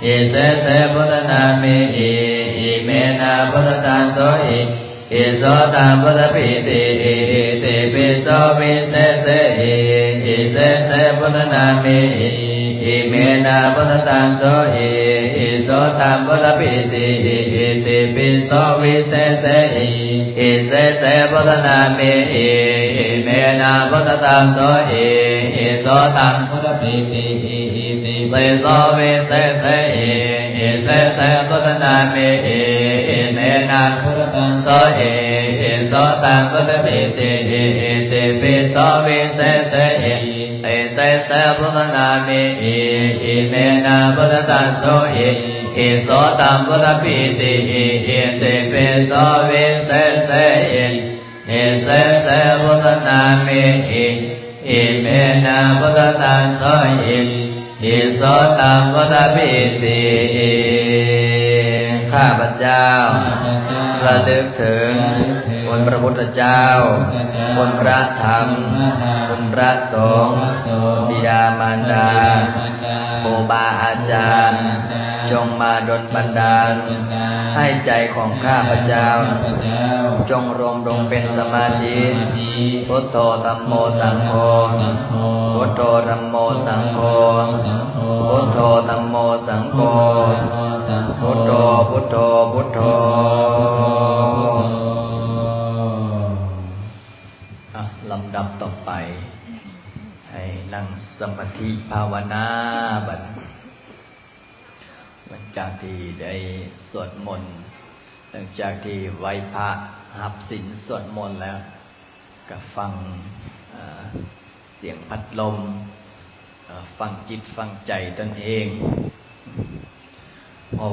อิเสเสพุทธนามิอิเวนะพุทธตัสโสอิโสตัมพุทธปิติอิติปิโสวิเศษอิเสเสพุทธนามิอิเมนะพุทธตังโสอิโสตัมพุทธปิติอิติปิโสวิเศษอิเสเสพุทธนามิอิเมนะพุทธตังโสอิโสตัมพุทธปิติอิติปิโสวิเศษอิเสเสพุทธนามิอิเมนะพุทธตังโสอิโสตัมพุทธปิติอิติปิโสวิเศษอิเสเสพุทธนามิอิเมนะพุทธตัสโสอิโสตัมพุทธปิติอิติปิโสวิเศษอิเสเสพุทธนามิอิเมนะพุทธตัสโสอิโสตัมพุทธปิติข้าพเจ้าระลึกถึงคุณพระพุทธเจ้าคุณพระธรรมคุณพระสงฆ์บิดามารดาครูบาอาจารย์จงมาดลบันดาลให้ใจของข้าพเจ้าจงรวมลงเป็นสมาธิพุทโธธัมโมสังโฆพุทโธธัมโมสังโฆพุทโธธัมโมสังโฆพุทโธพุทโธพุทโธลำดับต่อไปให้นั่งสมาธิภาวนาบัดหลังจากที่ได้สวดมนต์ หลังจากที่ไหว้พระหับศีลสวดมนต์แล้วก็ฟังเสียงพัดลมฟังจิตฟังใจตนเองเพราะ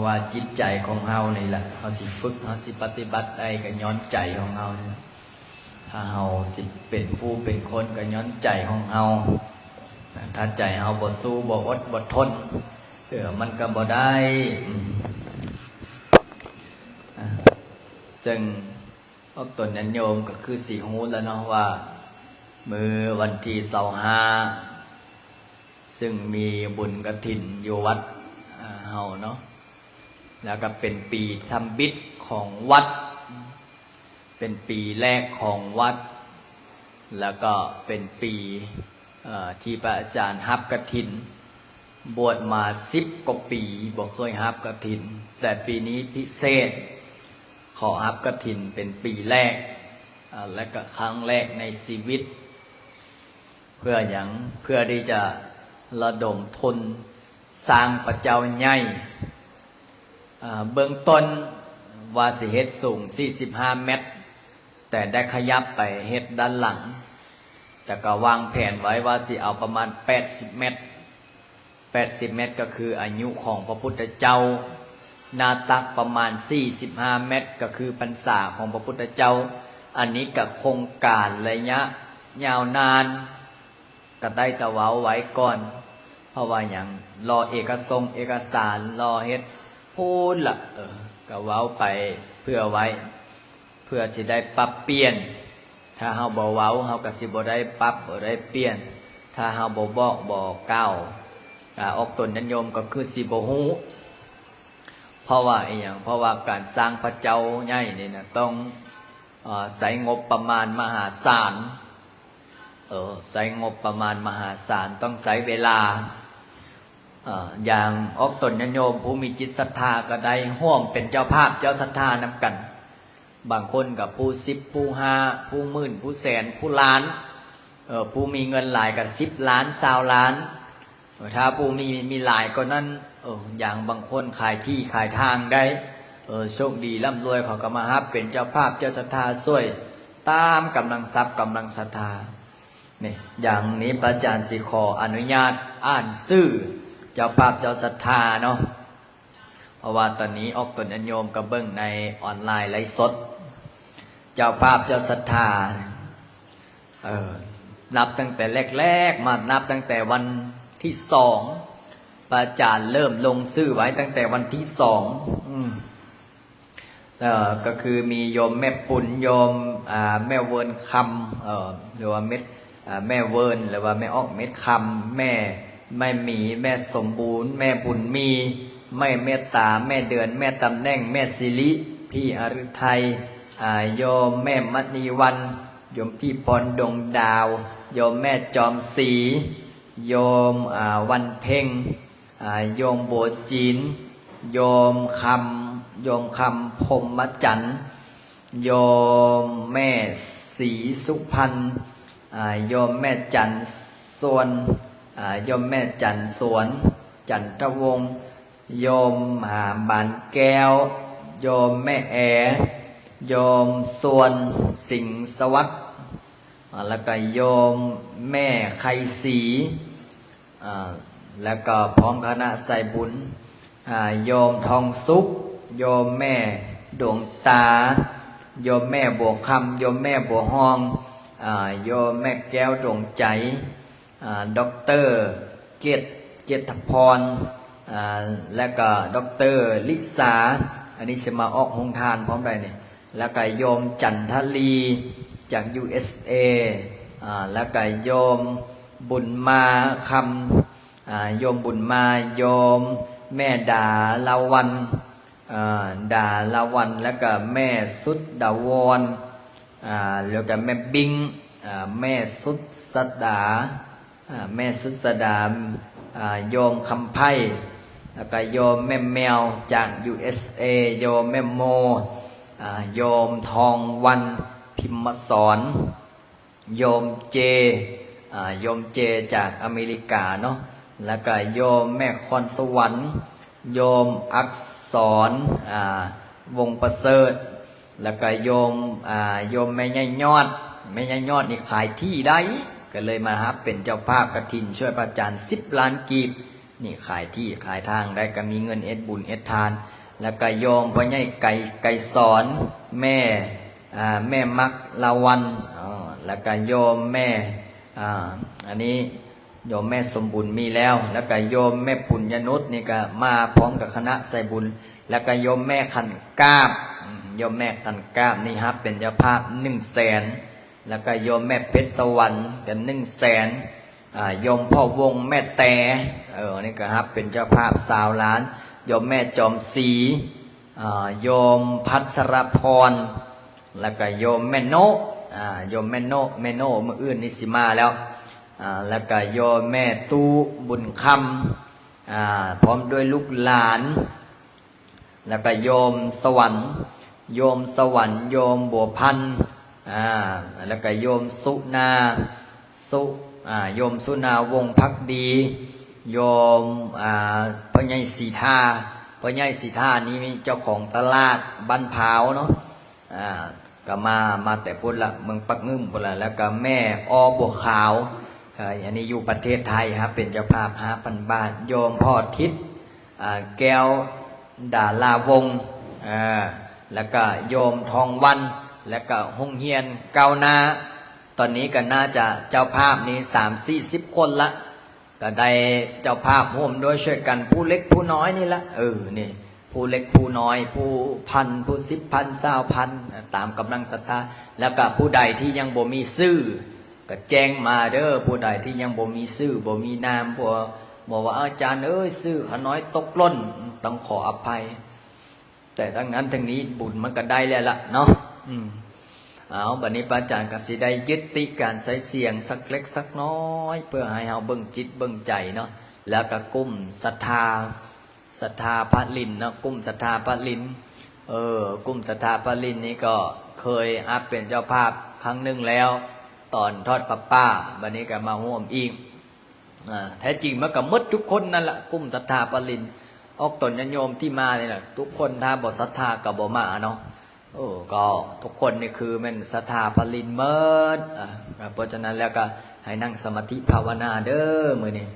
ว่าจิตใจของเฮานี่แหละเฮาสิฝึกเฮาสิปฏิบัติได้ก็ย้อนใจของเฮานี่ถ้าเฮาสิเป็นผู้เป็นคนก็ย้อนใจของเฮาถ้าใจเฮาบ่สู้บ่อดบ่ทนมันก็บ่ได้ซึ่งพวกตนนั้นโยมก็คือสิฮู้แล้วเนาะว่ามื้อวันที่25ซึ่งมีบุญกฐินอยู่วัดเฮาเนาะแล้วก็เป็นปีทำบิดของวัดเป็นปีแรกของวัดแล้วก็เป็นปีที่พระอาจารย์ฮับกฐินบวชมา10 กว่าปีบ่เคยฮับกฐินแต่ปีนี้พิเศษขอฮับกฐินเป็นปีแรกและก็ครั้งแรกในชีวิตเพื่อที่จะระดมทุนสร้างพระเจ้าใหญ่เบื้องต้นว่าสิเฮ็ดสูง45 เมตรแต่ได้ขยับไปเฮ็ดด้านหลังแต่ก็วางแผนไว้ว่าสิเอาประมาณ80 เมตร80 เมตรก็คืออายุของพระพุทธเจ้าหน้าตักประมาณ45 เมตรก็คือพรรษาของพระพุทธเจ้าอันนี้ก็โครงการระยะยาวนานก็ได้ตะเว้าไว้ก่อนเพราะว่าอย่างรอเอกสารรอเฮ็ดพูดละก็เว้าไปเพื่อไว้เพื่อสิได้ปรับเปลี่ยนถ้าเฮาบ่เว้าเฮาก็สิบ่ได้ปรับบ่ได้เปลี่ยนถ้าเฮาบ่บอกบ่กล่าวออกตนโยมก็คือสิบ่ฮู้เพราะว่าอีหยังเพราะว่าการสร้างพระเจ้าใหญ่นี่นะต้องใช้งบประมาณมหาศาลใช้งบประมาณมหาศาลต้องใช้เวลาอย่างออกตนโยมผู้มีจิตศรัทธาก็ได้ร่วมเป็นเจ้าภาพเจ้าศรัทธานำกันบางคนกับผู้10ผู้5ผู้หมื่นผู้แสนผู้ล้านผู้มีเงินหลายกับ10 ล้าน20 ล้านถ้าผู้มีหลายก็นั้นอย่างบางคนขายที่ขายทางได้โชคดีร่ำรวยเขาก็มาฮับเป็นเจ้าภาพเจ้าศรัทธาช่วยตามกำลังทรัพย์กำลังศรัทธานี่อย่างนี้พระอาจารย์สิขออนุญาตอ่านชื่อเจ้าภาพเจ้าศรัทธาเนาะเพราะว่าตอนนี้ออกตนโยมกับเบิ้งในออนไลน์ไลฟ์สดเจ้าภาพเจ้าศรัทธานับตั้งแต่แรกๆมานับตั้งแต่วันที่2พระอาจารย์เริ่มลงชื่อไว้ตั้งแต่วันที่2ก็คือมีโยมแม่ปุณโยมแม่เวิร์นคำหรือว่าแม่เวิร์นหรือว่าแม่ออกเม็ดคำแม่หมีแม่สมบูรณ์แม่บุญมีแม่เมตตาแม่เดือนแม่ตำแหน่งแม่สิริพี่อฤทัยโยมแม่มณีวันโยมพี่พรดวงดาวโยมแม่จอมศรีโยมวันเพ็งโยมโบจีนโยมคำพรหมจันทร์โยมแม่ศรีสุพรรณโยมแม่จันทร์ส่วนโยมแม่จันทร์สวนจันทวงศ์โยมบานแก้วโยมแม่แอโยมส่วนสิงห์สวัสดิ์แล้วก็โยมแม่ไข่ศรีแล้วก็พร้อมคณะใส่บุญโยมทองสุขโยมแม่ดวงตาโยมแม่บัวคำโยมแม่บัวห้องโยมแม่แก้วดวงใจด็อกเตอร์เกียรติพรและก็ด็อกเตอร์ลิสาอันนี้จะมาออกโรงทานพร้อมได้เนี่ยแล้วก็โยมจันทลีจาก USA แล้วก็โยมบุญมาคำโยมบุญมาโยมแม่ดาลาวันแล้วก็แม่สุดดาวรแล้วก็แม่บิงแม่สุดสดาโยมคำไพ่แล้วก็โยมแม่แมวจาก USA โยมแม่โมโยมทองวันพิมพ์สอนโยมเจจากอเมริกาเนาะแล้วก็โยมแม่คอนสวรรค์โยมอักษร วงประเสริฐแล้วก็โยมโยมแม่ย่ายยอดแม่ย่ายยอดนี่ขายที่ได้ก็เลยมาครับเป็นเจ้าภาพกฐินช่วยพระอาจารย์10 ล้านกีบนี่ขายที่ขายทางได้ก็มีเงินเอ็ดบุญเอ็ดทานแล้วก็โยมพ่อใหญ่ไก่สอนแม่มักลาวันแล้วก็โยมแม่อันนี้โยมแม่สมบุญมีแล้วแล้วก็โยมแม่ปุญญนุชนี่ก็มาพร้อมกับคณะใส่บุญแล้วก็โยมแม่ขันกาบโยมแม่ขันกาบนี่ครับเป็นเจ้าภาพ100,000แล้วก็โยมแม่เพชรสวรรค์กัน100,000โยมพ่อวงแม่แต่นี่ก็ครับเป็นเจ้าภาพ20 ล้านโยมแม่จอมศรีโยมพัชรพรแล้วก็โยมแม่โนโยมแม่โนมื้ออื่นนี่สิมาแล้วแล้วก็โยมแม่ตู้บุญคำพร้อมด้วยลูกหลานแล้วก็โยมสวรรค์โยมบัวพันธ์แล้วก็โยมสุนาโยมสุนาวงภักดีโยมพ่อใหญ่สีทาพ่อใหญ่สีทานี่มีเจ้าของตลาดบ้านพร้าวเนาะก็มาแต่พุ่นละเมืองปักงึมพุ่นละแล้วก็แม่บัวขาวอันนี้อยู่ประเทศไทยครับเป็นเจ้าภาพ5,000 บาทโยมพ่อทิศแก้วดาลาวงแล้วก็โยมทองวันแล้วก็หงเฮียนเก้านาตอนนี้ก็น่าจะเจ้าภาพนี้30-40 คนละก็ได้เจ้าภาพร่วมด้วยช่วยกันผู้เล็กผู้น้อยนี่ละนี่ผู้เล็กผู้น้อยผู้พันผู้10,000 20,000ตามกำลังศรัทธาแล้วก็ผู้ใดที่ยังบ่มีชื่อก็แจ้งมาเด้อผู้ใดที่ยังบ่มีชื่อบ่มีนามบอกว่าอาจารย์ชื่อขน้อยตกหล่นต้องขออภัยแต่ทั้งนั้นทั้งนี้บุญมันก็ได้แล้วล่ะเนาะบัดนี้พระอาจารย์ก็สิได้ยึดติการใส่เสียงสักเล็กสักน้อยเพื่อให้เฮาเบิ่งจิตเบิ่งใจเนาะแล้วก็กุ้มศรัทธาพระลินเนาะกุ้มศรัทธาพระลินกุ้มศรัทธาพระลินนี่ก็เคยเป็นเจ้าภาพครั้งหนึ่งแล้วตอนทอดป้าบัดนี้ก็มาร่วมอีกแท้จริงมันก็หมดทุกคนนั่นแหละกุ้มศรัทธาพระลินออกตนญาติโยมที่มาเนี่ยนะทุกคนถ้าบ่ศรัทธาก็บ่มาเนาะก็ทุกคนนี่คือมันศรัทธาพระลินเมิดเพราะฉะนั้นแล้วก็ให้นั่งสมาธิภาวนาเด้อมื้อนี้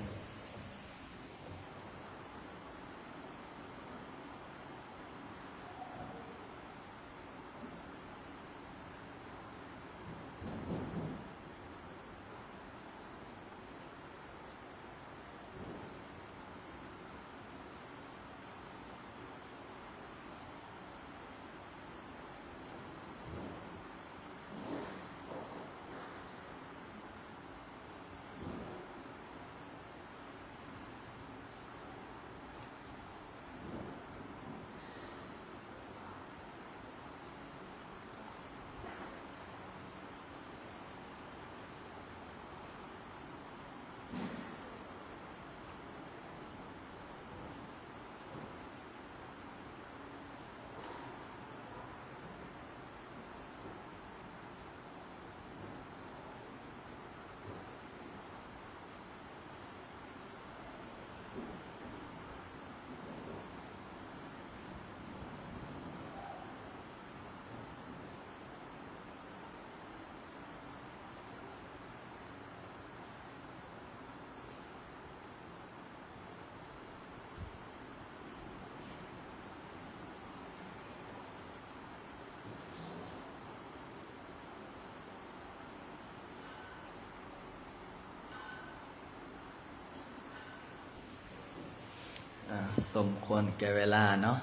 สมควรแก่เวลาเนาะ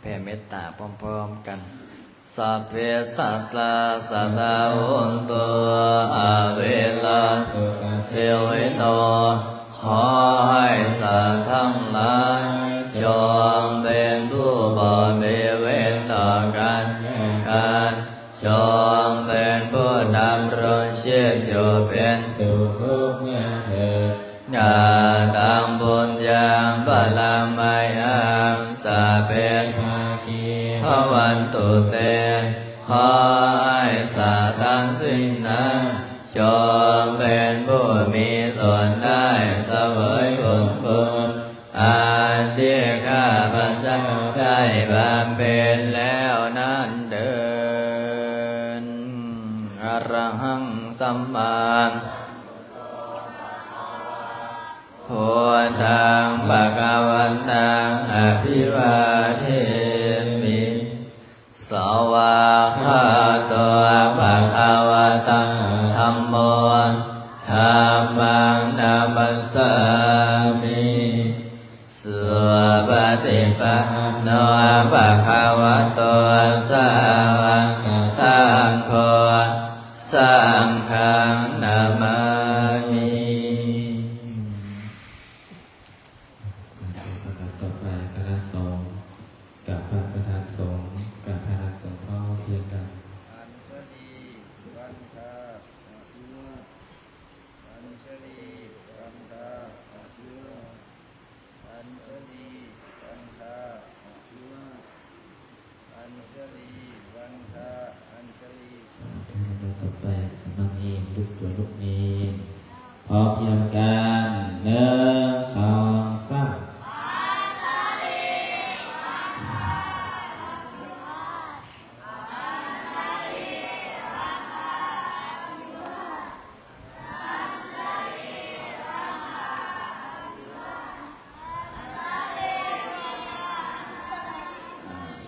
แผ่เมตตาพร้อมๆกันสัพเพสัตตาสัตตาโหนตุอาเวลาเทวิโนขอให้สัตว์ทั้งหลายจงเป็นผู้บ่มีเวรต่อกันจงเป็นผู้ดำรงชีพอยู่เป็นสุขเถิดญาตังบุญยังบาลามัยอังสาเปภาคีภวันตุเตขอให้สัตว์ทั้งสิ้นนั้นจงเป็นผู้มีส่วนได้เสวยผลบุญอันที่ข้าพเจ้าได้บำเพ็ญ ระหังสัมมาพุทธังภะคะวันตังอภิวาเทมิสวากขาโตภะคะวะตะธัมโมธัมมังนัมมัสสามิสุปฏิปันโนภะคะวะโตสาวกสังโฆสังฆังนามามิ ต่อไปคณะสงฆ์กับพระประธานสงฆ์กับพระประธานสงฆ์ก็เพียงกัน อัญชลีวันทาอายุอัญชลีวันทาอายุอัญชลีวันทาอายุอัญชลีวันทาอัญชลี ต่อไปสำนักเองลูกตัวลูกนี้พร้อมเพียงกันหนึ่งสองสาม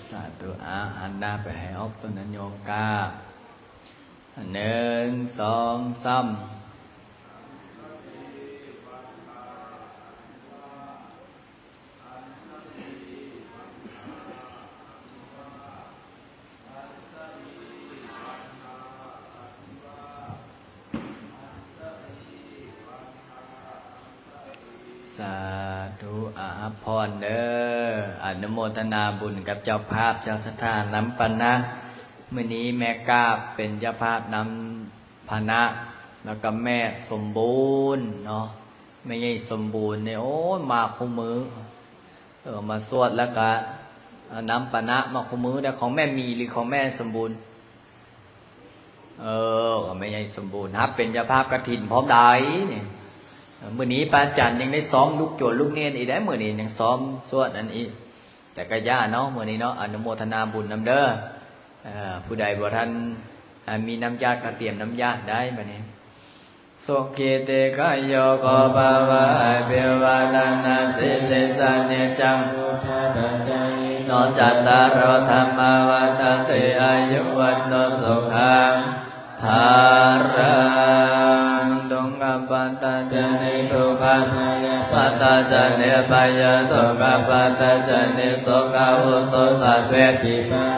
สาธุหันหน้าไปให้ออกต้นนั้นโยกาหนึ่งสองสามสาธุอาภพรเด้ออนุโมทนาบุญกับเจ้าภาพเจ้าสถานน้ำปนะมื้อนี้แม่กาบเป็นเจ้าภาพน้ำพนะแล้วก็แม่สมบูรณ์เนาะไม่ใช่สมบูรณ์เนี่ยโอ้ยมาคู่มือมาสวดแล้วก็เอาน้ำปนะมาคู่มือแต่ของแม่มีหรือของแม่สมบูรณ์ไม่ใช่สมบูรณ์ครับเป็นเจ้าภาพกฐินพร้อมได้เนี่ยมื้อนี้พระอาจารย์ยังได้ซ้อมลูกโจรลูกเนียนอีกได้มื้อนี้ยังซ้อมสวดอันอีกแต่ก็ย่าเนาะมื้อนี้เนาะอนุโมทนาบุญนำเด้อผู้ใดบ่ทันมีน้ำญาติก็เตรียมน้ำญาติได้บัดนี้โสเกเตกะโยโกภาวะเปวะตนาสิลิสานิจังโนจัตตารธรรมวัฏติอายุวันโนสุขังภารังตุงกัปปตะเจนิทุกขังปัตตะเจเนปายะสุขัปปัตตะเจนิสุขาวุตุสัพเพ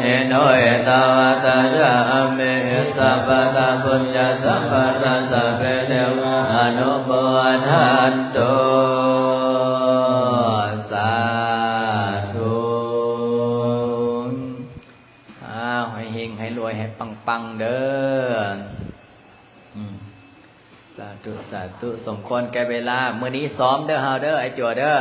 เฮโนเอตวัตจาเมหิสัพพะตาปุญญาสัพพะราสัพเพเทวะอนุโมทันตุสาธุให้เฮงให้รวยให้ปังเด้อสาธุสาธุสมควรแก่เวลามื้อนี้ซ้อมเด้อเฮาเด้อไอ้จั่วเด้อ